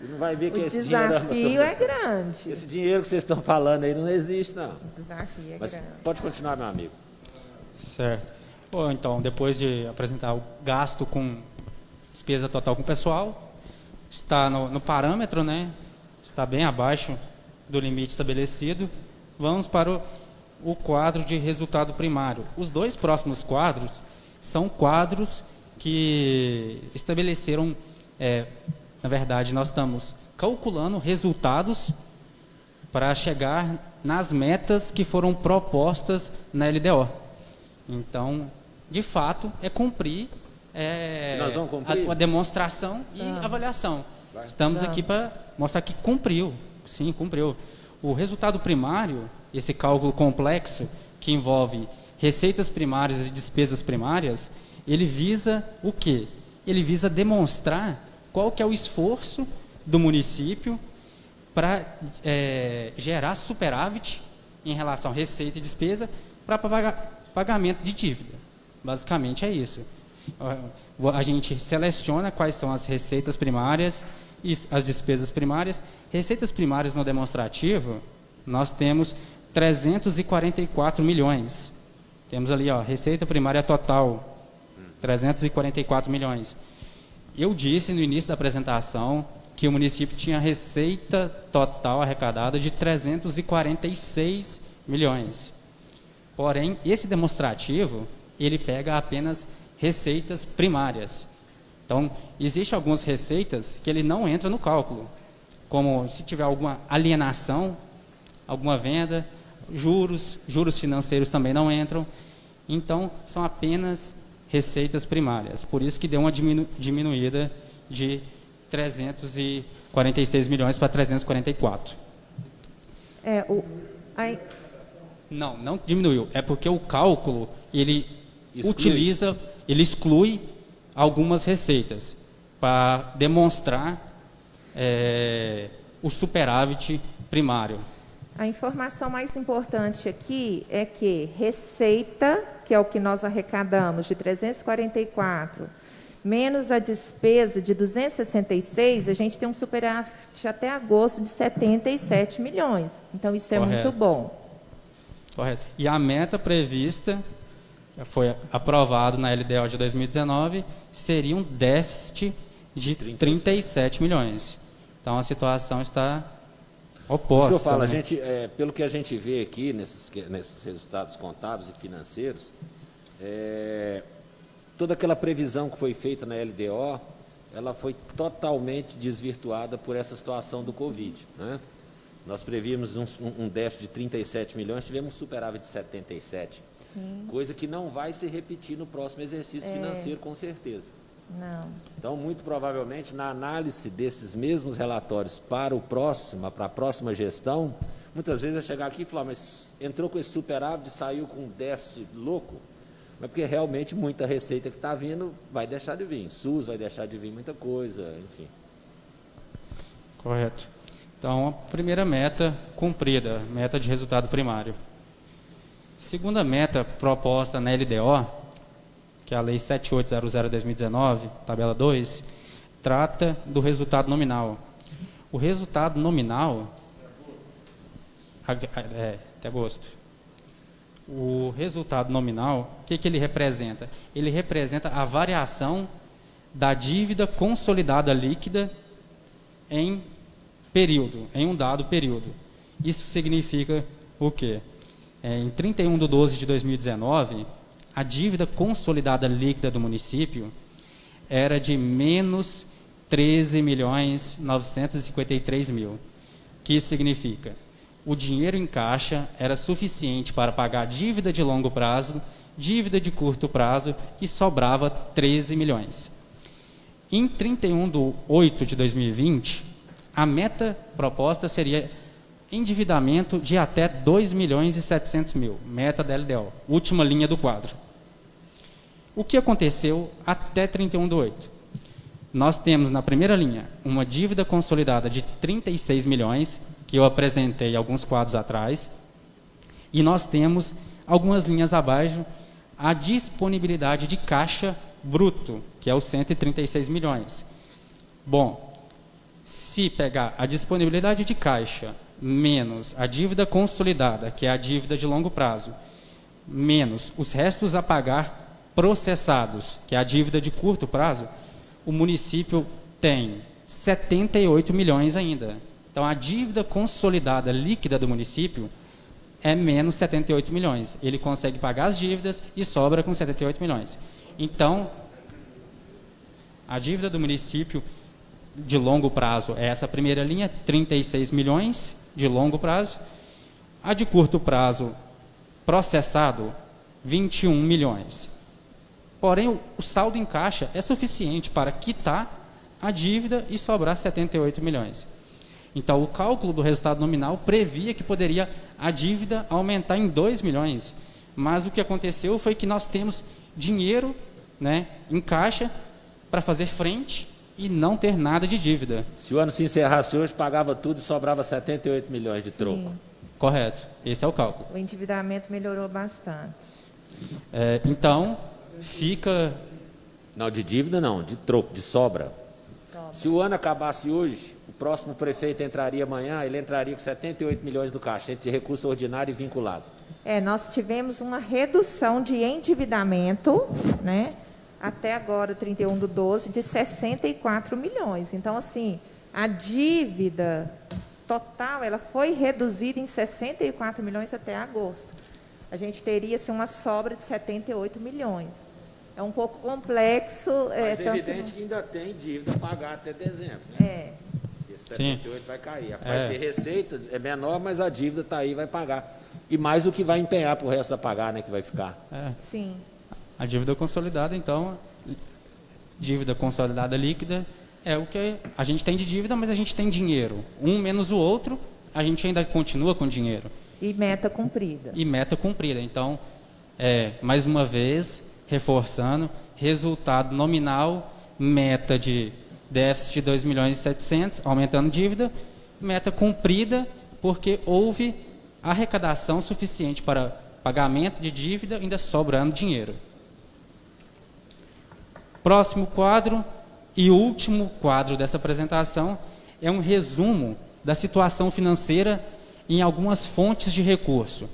e não vai ver que esse dinheiro... O desafio é grande. Esse dinheiro que vocês estão falando aí não existe, não. O desafio é grande. Pode continuar, meu amigo. Certo. Bom, então, depois de apresentar o gasto com despesa total com o pessoal, está no parâmetro, né? Está bem abaixo do limite estabelecido. Vamos para o quadro de resultado primário. Os dois próximos quadros são quadros que estabeleceram Na verdade, nós estamos calculando resultados para chegar nas metas que foram propostas na LDO. Então, de fato, é cumprir, nós vamos cumprir? A demonstração e avaliação. Estamos aqui para mostrar que cumpriu. Sim, cumpriu. O resultado primário, esse cálculo complexo, que envolve receitas primárias e despesas primárias, ele visa o quê? Ele visa demonstrar qual que é o esforço do município para gerar superávit em relação a receita e despesa para pagamento de dívida. Basicamente é isso. A gente seleciona quais são as receitas primárias e as despesas primárias. Receitas primárias no demonstrativo, nós temos 344 milhões. Temos ali, receita primária total, 344 milhões. Eu disse no início da apresentação que o município tinha receita total arrecadada de 346 milhões. Porém, esse demonstrativo, ele pega apenas receitas primárias. Então, existem algumas receitas que ele não entra no cálculo, como se tiver alguma alienação, alguma venda, juros financeiros também não entram. Então, são apenas receitas primárias. Por isso que deu uma diminuída de 346 milhões para 344. Não diminuiu. É porque o cálculo, ele exclui algumas receitas para demonstrar o superávit primário. A informação mais importante aqui é que receita, que é o que nós arrecadamos, de 344, menos a despesa de 266, a gente tem um superávit até agosto de 77 milhões. Então, isso é muito bom. Correto. E a meta prevista, foi aprovado na LDO de 2019, seria um déficit de 37 milhões. Então, a situação está oposta. Isso que eu falo, pelo que a gente vê aqui nesses resultados contábeis e financeiros, toda aquela previsão que foi feita na LDO, ela foi totalmente desvirtuada por essa situação do Covid, né? Nós prevíamos um déficit de 37 milhões, tivemos um superávit de 77. Sim. Coisa que não vai se repetir no próximo exercício financeiro, com certeza. Não. Então, muito provavelmente, na análise desses mesmos relatórios para a próxima gestão, muitas vezes vai chegar aqui e falar, mas entrou com esse superávit e saiu com um déficit louco. Mas porque realmente muita receita que está vindo vai deixar de vir. SUS vai deixar de vir muita coisa, enfim. Correto. Então, a primeira meta cumprida, meta de resultado primário. Segunda meta proposta na LDO, que é a Lei 7800/2019, tabela 2, trata do resultado nominal. O resultado nominal, até agosto. O resultado nominal, o que ele representa? Ele representa a variação da dívida consolidada líquida em um dado período. Isso significa o quê? Em 31/12/2019, a dívida consolidada líquida do município era de menos 13.953.000. Que isso significa? O dinheiro em caixa era suficiente para pagar dívida de longo prazo, dívida de curto prazo e sobrava 13 milhões. Em 31/8/2020, a meta proposta seria endividamento de até 2.700.000, meta da LDO, última linha do quadro. O que aconteceu até 31/8? Nós temos na primeira linha uma dívida consolidada de 36 milhões, que eu apresentei alguns quadros atrás, e nós temos algumas linhas abaixo a disponibilidade de caixa bruto, que é os 136 milhões. Bom, se pegar a disponibilidade de caixa menos a dívida consolidada, que é a dívida de longo prazo, menos os restos a pagar processados, que é a dívida de curto prazo, o município tem 78 milhões ainda. Então, a dívida consolidada líquida do município é menos 78 milhões. Ele consegue pagar as dívidas e sobra com 78 milhões. Então, a dívida do município de longo prazo é essa primeira linha, 36 milhões de longo prazo. A de curto prazo processado, 21 milhões. Porém, o saldo em caixa é suficiente para quitar a dívida e sobrar 78 milhões. Então, o cálculo do resultado nominal previa que poderia a dívida aumentar em 2 milhões. Mas o que aconteceu foi que nós temos dinheiro, né, em caixa para fazer frente e não ter nada de dívida. Se o ano se encerrasse hoje, pagava tudo e sobrava 78 milhões de troco. Correto. Esse é o cálculo. O endividamento melhorou bastante. Então, fica... Não, de dívida não, de troco, de sobra. Se o ano acabasse hoje, o próximo prefeito entraria amanhã, ele entraria com 78 milhões do caixa, entre recurso ordinário e vinculado. Nós tivemos uma redução de endividamento, né, até agora, 31/12, de 64 milhões. Então, assim, a dívida total ela foi reduzida em 64 milhões até agosto. A gente teria assim, uma sobra de 78 milhões. É um pouco complexo. Mas é evidente que ainda tem dívida a pagar até dezembro, né? Esse 78 vai cair. Vai ter receita, é menor, mas a dívida está aí, vai pagar. E mais o que vai empenhar para o resto da pagar, né, que vai ficar. Sim. A dívida consolidada, então, dívida consolidada líquida é o que a gente tem de dívida, mas a gente tem dinheiro. Um menos o outro, a gente ainda continua com dinheiro. E meta cumprida. E meta cumprida. Então, mais uma vez, reforçando, resultado nominal, meta de déficit de 2 milhões e 700, aumentando dívida, meta cumprida, porque houve arrecadação suficiente para pagamento de dívida, ainda sobrando dinheiro. Próximo quadro e último quadro dessa apresentação é um resumo da situação financeira em algumas fontes de recurso.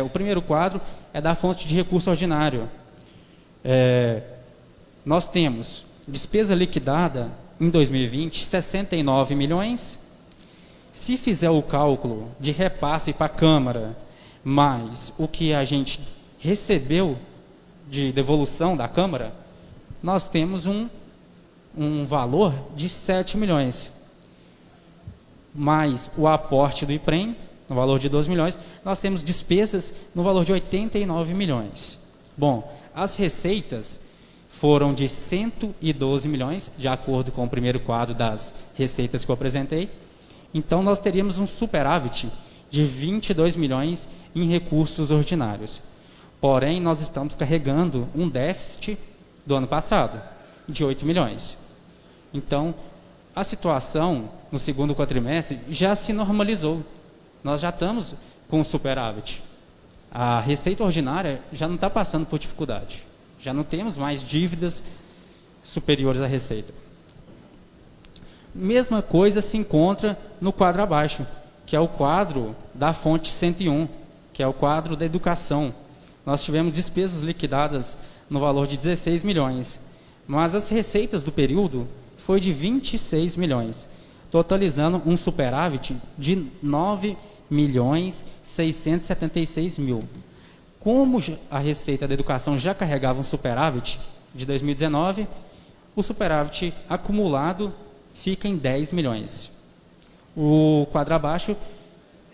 O primeiro quadro é da fonte de recurso ordinário. Nós temos despesa liquidada em 2020, 69 milhões. Se fizer o cálculo de repasse para a Câmara, mais o que a gente recebeu de devolução da Câmara, nós temos um valor de 7 milhões. Mais o aporte do IPREM, no valor de 12 milhões, nós temos despesas no valor de 89 milhões. Bom, as receitas foram de 112 milhões, de acordo com o primeiro quadro das receitas que eu apresentei. Então, nós teríamos um superávit de 22 milhões em recursos ordinários. Porém, nós estamos carregando um déficit do ano passado, de 8 milhões. Então, a situação no segundo quadrimestre já se normalizou. Nós já estamos com superávit. A receita ordinária já não está passando por dificuldade. Já não temos mais dívidas superiores à receita. Mesma coisa se encontra no quadro abaixo, que é o quadro da fonte 101, que é o quadro da educação. Nós tivemos despesas liquidadas no valor de 16 milhões, mas as receitas do período foi de 26 milhões, totalizando um superávit de 9 milhões 676 mil. Como a receita da educação já carregava um superávit de 2019, o superávit acumulado fica em 10 milhões. O quadro abaixo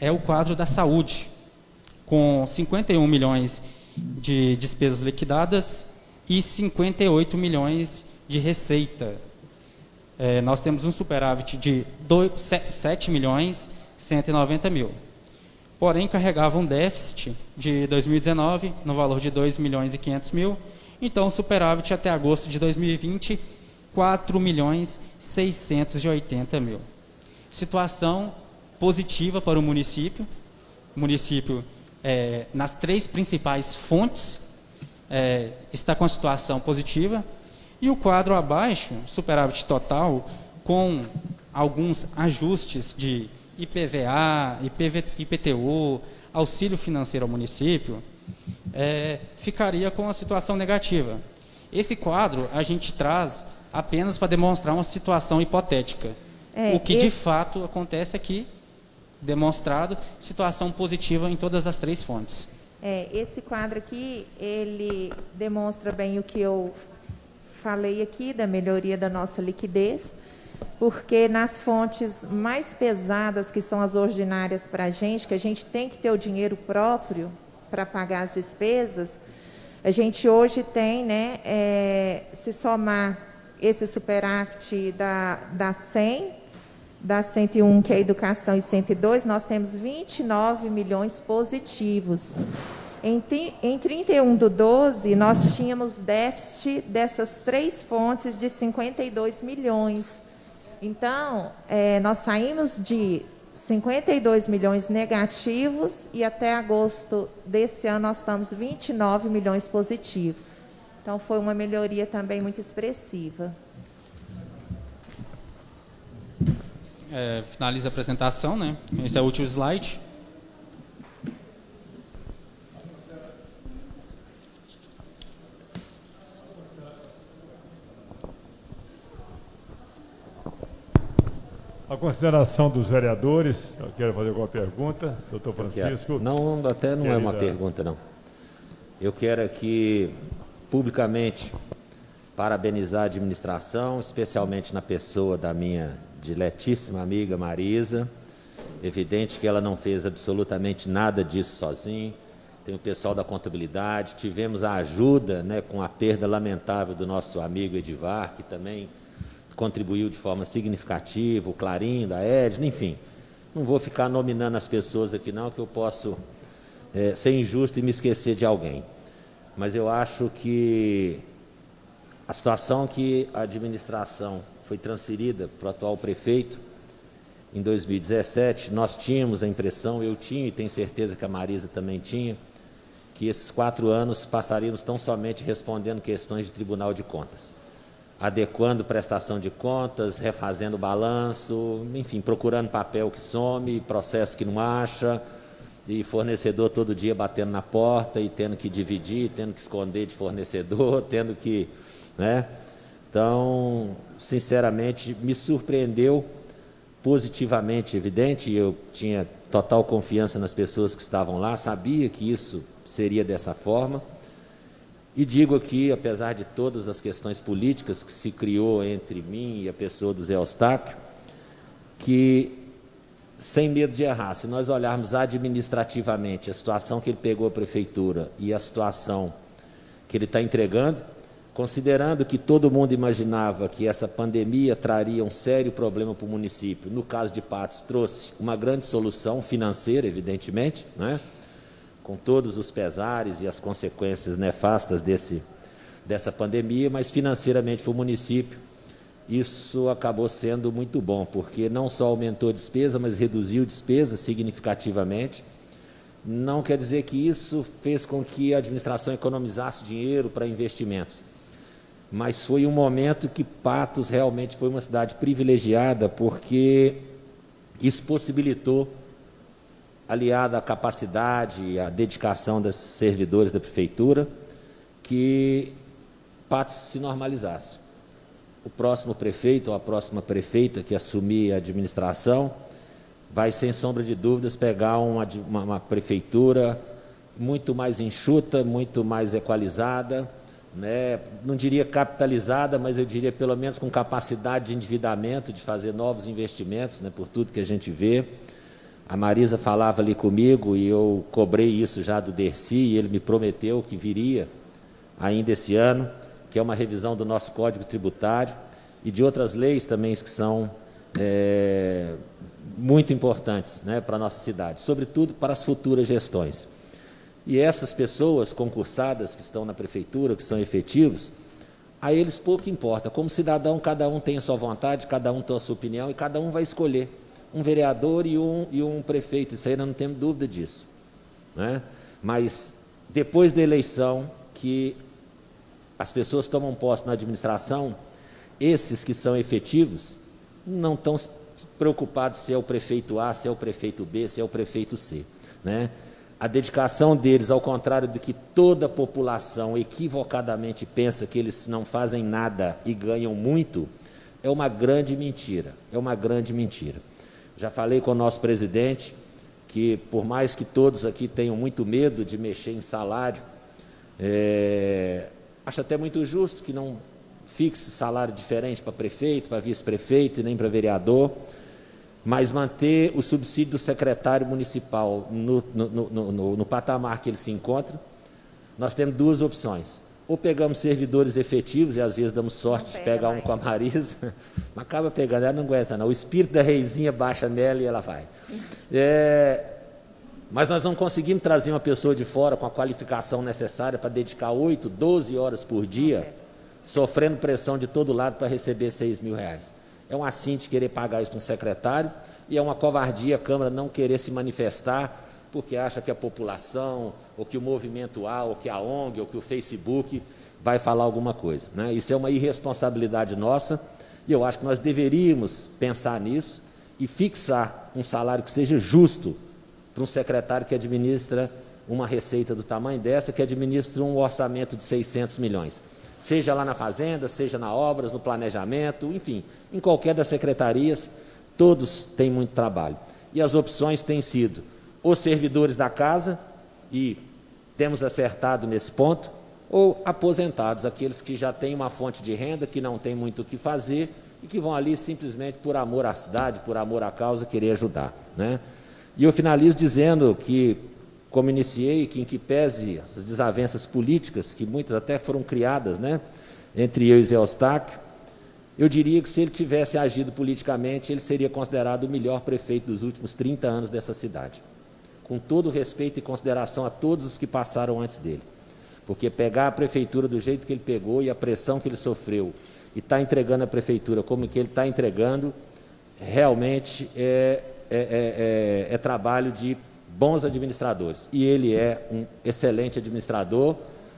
é o quadro da saúde, com 51 milhões de despesas liquidadas e 58 milhões de receita. Nós temos um superávit de 7 milhões 190 mil. Porém, carregava um déficit de 2019 no valor de 2 milhões e 500 mil. Então, o superávit até agosto de 2020, 4 milhões 680 mil. Situação positiva para o município. O município, nas 3 principais fontes, está com a situação positiva. E o quadro abaixo, superávit total, com alguns ajustes de IPVA, IPTU, auxílio financeiro ao município, ficaria com a situação negativa. Esse quadro a gente traz apenas para demonstrar uma situação hipotética. O que de fato acontece aqui, demonstrado, situação positiva em todas as 3 fontes. Esse quadro aqui, ele demonstra bem o que eu falei aqui da melhoria da nossa liquidez, porque nas fontes mais pesadas, que são as ordinárias para a gente, que a gente tem que ter o dinheiro próprio para pagar as despesas, a gente hoje tem, né, se somar esse superávit da 100, da 101, que é a educação, e 102, nós temos 29 milhões positivos. Em 31/12, nós tínhamos déficit dessas 3 fontes de 52 milhões. Então, nós saímos de 52 milhões negativos e até agosto desse ano nós estamos 29 milhões positivos. Então, foi uma melhoria também muito expressiva. Finaliza a apresentação, né? Esse é o último slide. A consideração dos vereadores, eu quero fazer alguma pergunta, doutor Francisco. Não, até não é uma pergunta, não. Eu quero aqui, publicamente, parabenizar a administração, especialmente na pessoa da minha diletíssima amiga Marisa. Evidente que ela não fez absolutamente nada disso sozinha. Tem o pessoal da contabilidade, tivemos a ajuda, né, com a perda lamentável do nosso amigo Edivar, que também contribuiu de forma significativa, o Clarim, da Edna, enfim. Não vou ficar nominando as pessoas aqui não, que eu posso ser injusto e me esquecer de alguém. Mas eu acho que a situação que a administração foi transferida para o atual prefeito, em 2017, nós tínhamos a impressão, eu tinha e tenho certeza que a Marisa também tinha, que esses 4 anos passaríamos tão somente respondendo questões de Tribunal de Contas, adequando prestação de contas, refazendo balanço, enfim, procurando papel que some, processo que não acha, e fornecedor todo dia batendo na porta e tendo que dividir, tendo que esconder de fornecedor, tendo que, né? Então, sinceramente, me surpreendeu positivamente, evidente, eu tinha total confiança nas pessoas que estavam lá, sabia que isso seria dessa forma. E digo aqui, apesar de todas as questões políticas que se criou entre mim e a pessoa do Zé Eustáquio, que, sem medo de errar, se nós olharmos administrativamente a situação que ele pegou a prefeitura e a situação que ele está entregando, considerando que todo mundo imaginava que essa pandemia traria um sério problema para o município, no caso de Patos trouxe uma grande solução financeira, evidentemente, né? Com todos os pesares e as consequências nefastas dessa pandemia, mas financeiramente para o município isso acabou sendo muito bom, porque não só aumentou a despesa, mas reduziu despesa significativamente. Não quer dizer que isso fez com que a administração economizasse dinheiro para investimentos, mas foi um momento que Patos realmente foi uma cidade privilegiada, porque isso possibilitou, aliado à capacidade e à dedicação dos servidores da prefeitura, que Patos se normalizasse. O próximo prefeito ou a próxima prefeita que assumir a administração vai, sem sombra de dúvidas, pegar uma prefeitura muito mais enxuta, muito mais equalizada, né? Não diria capitalizada, mas eu diria pelo menos com capacidade de endividamento, de fazer novos investimentos, né, por tudo que a gente vê. A Marisa falava ali comigo e eu cobrei isso já do Dercy e ele me prometeu que viria ainda esse ano, que é uma revisão do nosso Código Tributário e de outras leis também que são muito importantes, né, para a nossa cidade, sobretudo para as futuras gestões. E essas pessoas concursadas que estão na prefeitura, que são efetivos, a eles pouco importa. Como cidadão, cada um tem a sua vontade, cada um tem a sua opinião e cada um vai escolher um vereador e um prefeito, isso aí nós não temos dúvida disso, né? Mas depois da eleição, que as pessoas tomam posse na administração, esses que são efetivos não estão preocupados se é o prefeito A, se é o prefeito B, se é o prefeito C, né? A dedicação deles, ao contrário do que toda a população equivocadamente pensa, que eles não fazem nada e ganham muito, é uma grande mentira, é uma grande mentira. Já falei com o nosso presidente que, por mais que todos aqui tenham muito medo de mexer em salário, acho até muito justo que não fixe salário diferente para prefeito, para vice-prefeito e nem para vereador, mas manter o subsídio do secretário municipal no patamar que ele se encontra. Nós temos duas opções. Ou pegamos servidores efetivos, e às vezes damos sorte de pegar um com a Marisa, mas acaba pegando, ela não aguenta não. O espírito da reizinha baixa nela e ela vai. Mas nós não conseguimos trazer uma pessoa de fora com a qualificação necessária para dedicar 8, 12 horas por dia, sofrendo pressão de todo lado para receber R$6.000. É um assinte querer pagar isso para um secretário, e é uma covardia a Câmara não querer se manifestar, porque acha que a população, ou que o movimento A, ou que a ONG, ou que o Facebook vai falar alguma coisa, né? Isso é uma irresponsabilidade nossa, e eu acho que nós deveríamos pensar nisso e fixar um salário que seja justo para um secretário que administra uma receita do tamanho dessa, que administra um orçamento de 600 milhões. Seja lá na Fazenda, seja na Obras, no Planejamento, enfim, em qualquer das secretarias, todos têm muito trabalho. E as opções têm sido os servidores da casa, e temos acertado nesse ponto, ou aposentados, aqueles que já têm uma fonte de renda, que não têm muito o que fazer, e que vão ali simplesmente por amor à cidade, por amor à causa, querer ajudar, né? E eu finalizo dizendo que, como iniciei, que em que pese as desavenças políticas, que muitas até foram criadas, né, entre eu e Zé Eustáquio, eu diria que se ele tivesse agido politicamente, ele seria considerado o melhor prefeito dos últimos 30 anos dessa cidade, com todo o respeito e consideração a todos os que passaram antes dele. Porque pegar a prefeitura do jeito que ele pegou e a pressão que ele sofreu, e está entregando a prefeitura como que ele está entregando, realmente é trabalho de bons administradores. E ele é um excelente administrador,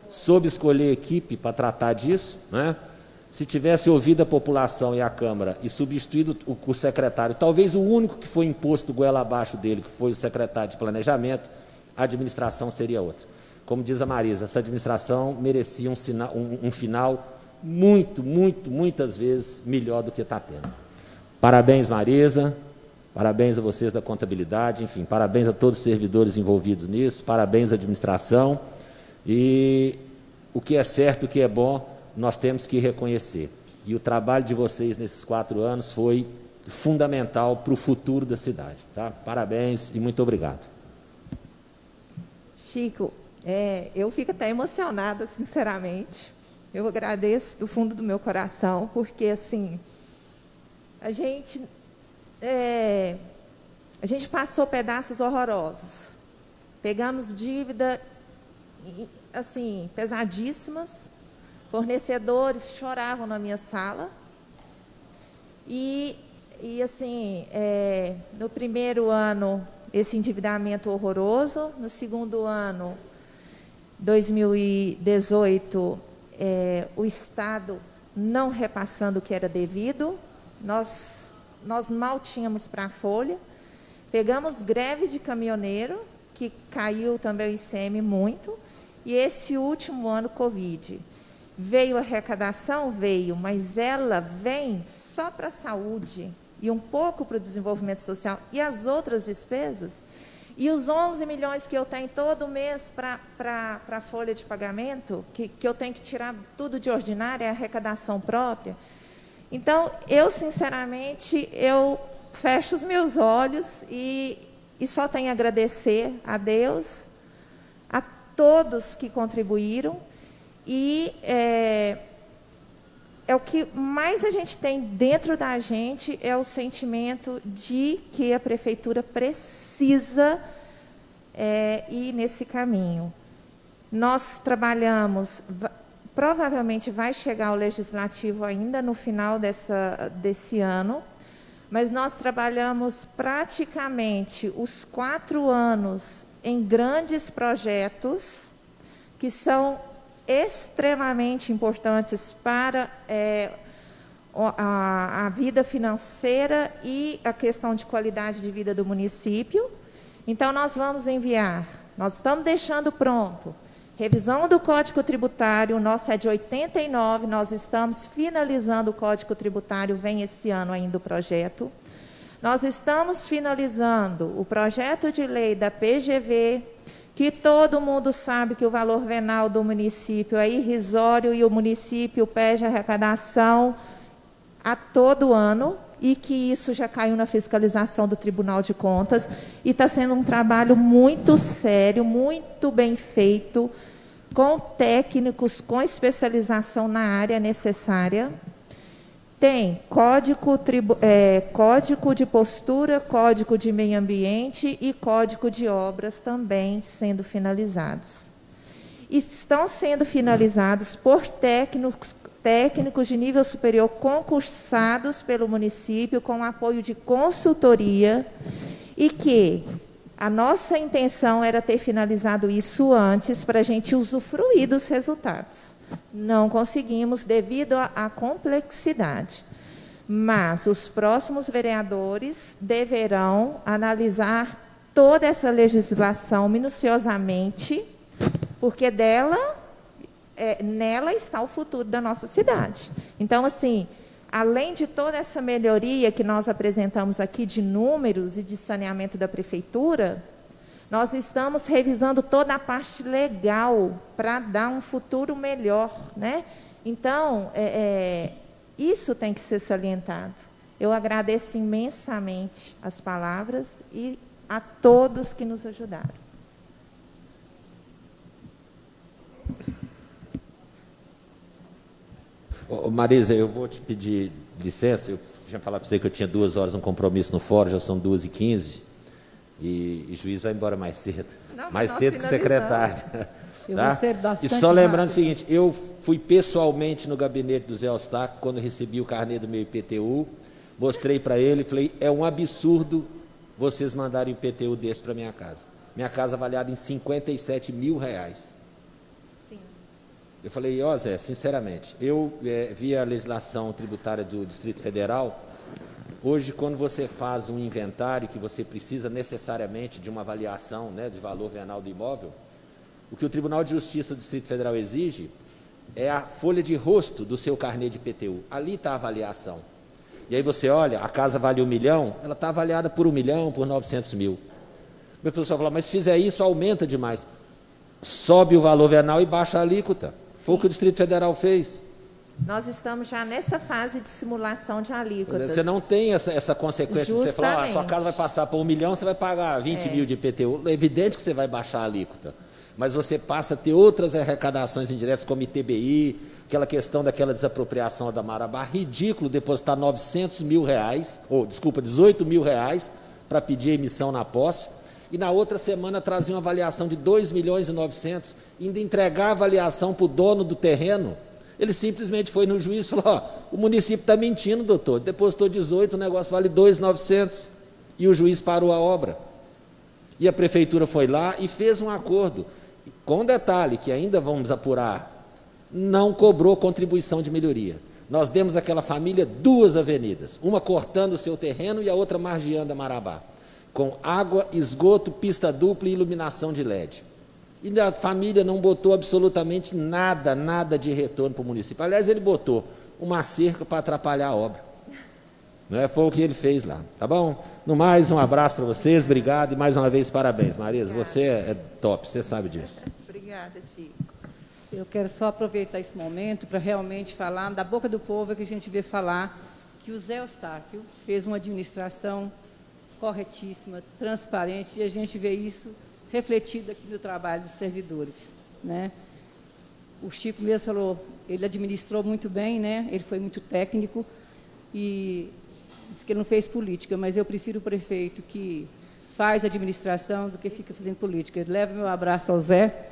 soube escolher equipe para tratar disso, né? Se tivesse ouvido a população e a Câmara e substituído o secretário, talvez o único que foi imposto goela abaixo dele, que foi o secretário de Planejamento, a administração seria outra. Como diz a Marisa, essa administração merecia um final muitas vezes melhor do que está tendo. Parabéns, Marisa, parabéns a vocês da contabilidade, enfim, parabéns a todos os servidores envolvidos nisso, parabéns à administração, e o que é certo, o que é bom, nós temos que reconhecer. E o trabalho de vocês nesses 4 anos foi fundamental para o futuro da cidade. Tá? Parabéns e muito obrigado. Chico, eu fico até emocionada, sinceramente. Eu agradeço do fundo do meu coração, porque, assim, a gente passou pedaços horrorosos. Pegamos dívida, assim, pesadíssimas. Fornecedores choravam na minha sala. E assim, no primeiro ano, esse endividamento horroroso. No segundo ano, 2018, o Estado não repassando o que era devido. Nós mal tínhamos para a folha. Pegamos greve de caminhoneiro, que caiu também o ICM muito. E esse último ano, Covid. Veio a arrecadação? Veio, mas ela vem só para a saúde e um pouco para o desenvolvimento social. E as outras despesas? E os 11 milhões que eu tenho todo mês para a folha de pagamento, que eu tenho que tirar tudo de ordinário, é arrecadação própria. Então, eu, sinceramente, eu fecho os meus olhos e só tenho a agradecer a Deus, a todos que contribuíram. E o que mais a gente tem dentro da gente é o sentimento de que a prefeitura precisa ir nesse caminho. Nós trabalhamos, provavelmente vai chegar o legislativo ainda no final desse ano, mas nós trabalhamos praticamente os 4 anos em grandes projetos que são extremamente importantes para a vida financeira e a questão de qualidade de vida do município. Então, nós vamos enviar, nós estamos deixando pronto, revisão do Código Tributário, o nosso é de 89, nós estamos finalizando o Código Tributário, vem esse ano ainda o projeto. Nós estamos finalizando o projeto de lei da PGV, que todo mundo sabe que o valor venal do município é irrisório e o município perde arrecadação a todo ano, e que isso já caiu na fiscalização do Tribunal de Contas, e está sendo um trabalho muito sério, muito bem feito, com técnicos com especialização na área necessária. Tem código de postura, código de meio ambiente e código de obras também sendo finalizados. Estão sendo finalizados por técnicos de nível superior concursados pelo município com apoio de consultoria, e que a nossa intenção era ter finalizado isso antes para a gente usufruir dos resultados. Não conseguimos devido à complexidade. Mas os próximos vereadores deverão analisar toda essa legislação minuciosamente, porque nela está o futuro da nossa cidade. Então, assim, além de toda essa melhoria que nós apresentamos aqui de números e de saneamento da prefeitura, nós estamos revisando toda a parte legal para dar um futuro melhor, né? Então, isso tem que ser salientado. Eu agradeço imensamente as palavras e a todos que nos ajudaram. Marisa, eu vou te pedir licença. Eu tinha falado para você que eu tinha 2 horas um compromisso no fórum, já são 2h15. E o juiz vai embora mais cedo. Não, mais cedo que o secretário. Eu tá? vou ser bastante E só lembrando rápido. o seguinte, eu fui pessoalmente no gabinete do Zé Eustáquio, quando recebi o carnê do meu IPTU, mostrei para ele e falei, é um absurdo vocês mandarem um IPTU desse para minha casa. Minha casa avaliada em R$57 mil. Sim. Eu falei, ó Zé, sinceramente, eu vi a legislação tributária do Distrito Federal. Hoje, quando você faz um inventário que você precisa necessariamente de uma avaliação, né, de valor venal do imóvel, o que o Tribunal de Justiça do Distrito Federal exige é a folha de rosto do seu carnê de IPTU. Ali está a avaliação. E aí você olha, a casa vale R$1 milhão, ela está avaliada por R$1 milhão, por 900 mil. Meu professor falou, mas se fizer isso, aumenta demais. Sobe o valor venal e baixa a alíquota. Foi o que o Distrito Federal fez. Nós estamos já nessa fase de simulação de alíquotas. Você não tem essa consequência de você falar, sua Justamente. casa vai passar por R$1 milhão, você vai pagar 20 mil de IPTU. É evidente que você vai baixar a alíquota. Mas você passa a ter outras arrecadações indiretas, como ITBI, aquela questão daquela desapropriação da Marabá, ridículo depositar R$900 mil, R$18 mil para pedir emissão na posse, e na outra semana trazer uma avaliação de R$2,9 milhões, ainda entregar a avaliação para o dono do terreno. Ele simplesmente foi no juiz e falou, ó, o município está mentindo, doutor, depositou 18, o negócio vale 2.900, e o juiz parou a obra. E a prefeitura foi lá e fez um acordo, com detalhe, que ainda vamos apurar, não cobrou contribuição de melhoria. Nós demos àquela família 2 avenidas, uma cortando o seu terreno e a outra margeando a Marabá, com água, esgoto, pista dupla e iluminação de LED. E a família não botou absolutamente nada de retorno para o município. Aliás, ele botou uma cerca para atrapalhar a obra. Não é? Foi o que ele fez lá, tá bom? No mais, um abraço para vocês, obrigado e mais uma vez parabéns, Marisa. Você é top, você sabe disso. Obrigada, Chico. Eu quero só aproveitar esse momento para realmente falar, da boca do povo, que a gente vê falar que o Zé Eustáquio fez uma administração corretíssima, transparente, e a gente vê isso refletido aqui no trabalho dos servidores, né? O Chico mesmo falou, ele administrou muito bem, né? Ele foi muito técnico e disse que ele não fez política, mas eu prefiro o prefeito que faz administração do que fica fazendo política. Leva meu abraço ao Zé,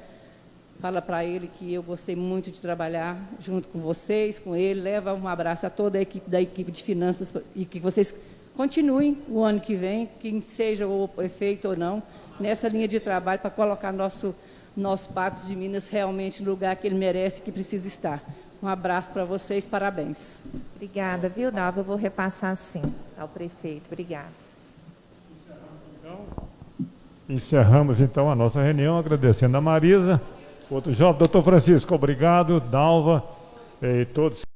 fala para ele que eu gostei muito de trabalhar junto com vocês, com ele, leva um abraço a toda a equipe da equipe de finanças e que vocês continuem o ano que vem, quem seja o prefeito ou não, nessa linha de trabalho para colocar nosso Patos de Minas realmente no lugar que ele merece, que precisa estar. Um abraço para vocês, parabéns. Obrigada, viu, Dalva? Eu vou repassar sim ao prefeito. Obrigada. Encerramos, então, a nossa reunião, agradecendo a Marisa. Outro jovem, doutor Francisco, obrigado, Dalva e todos.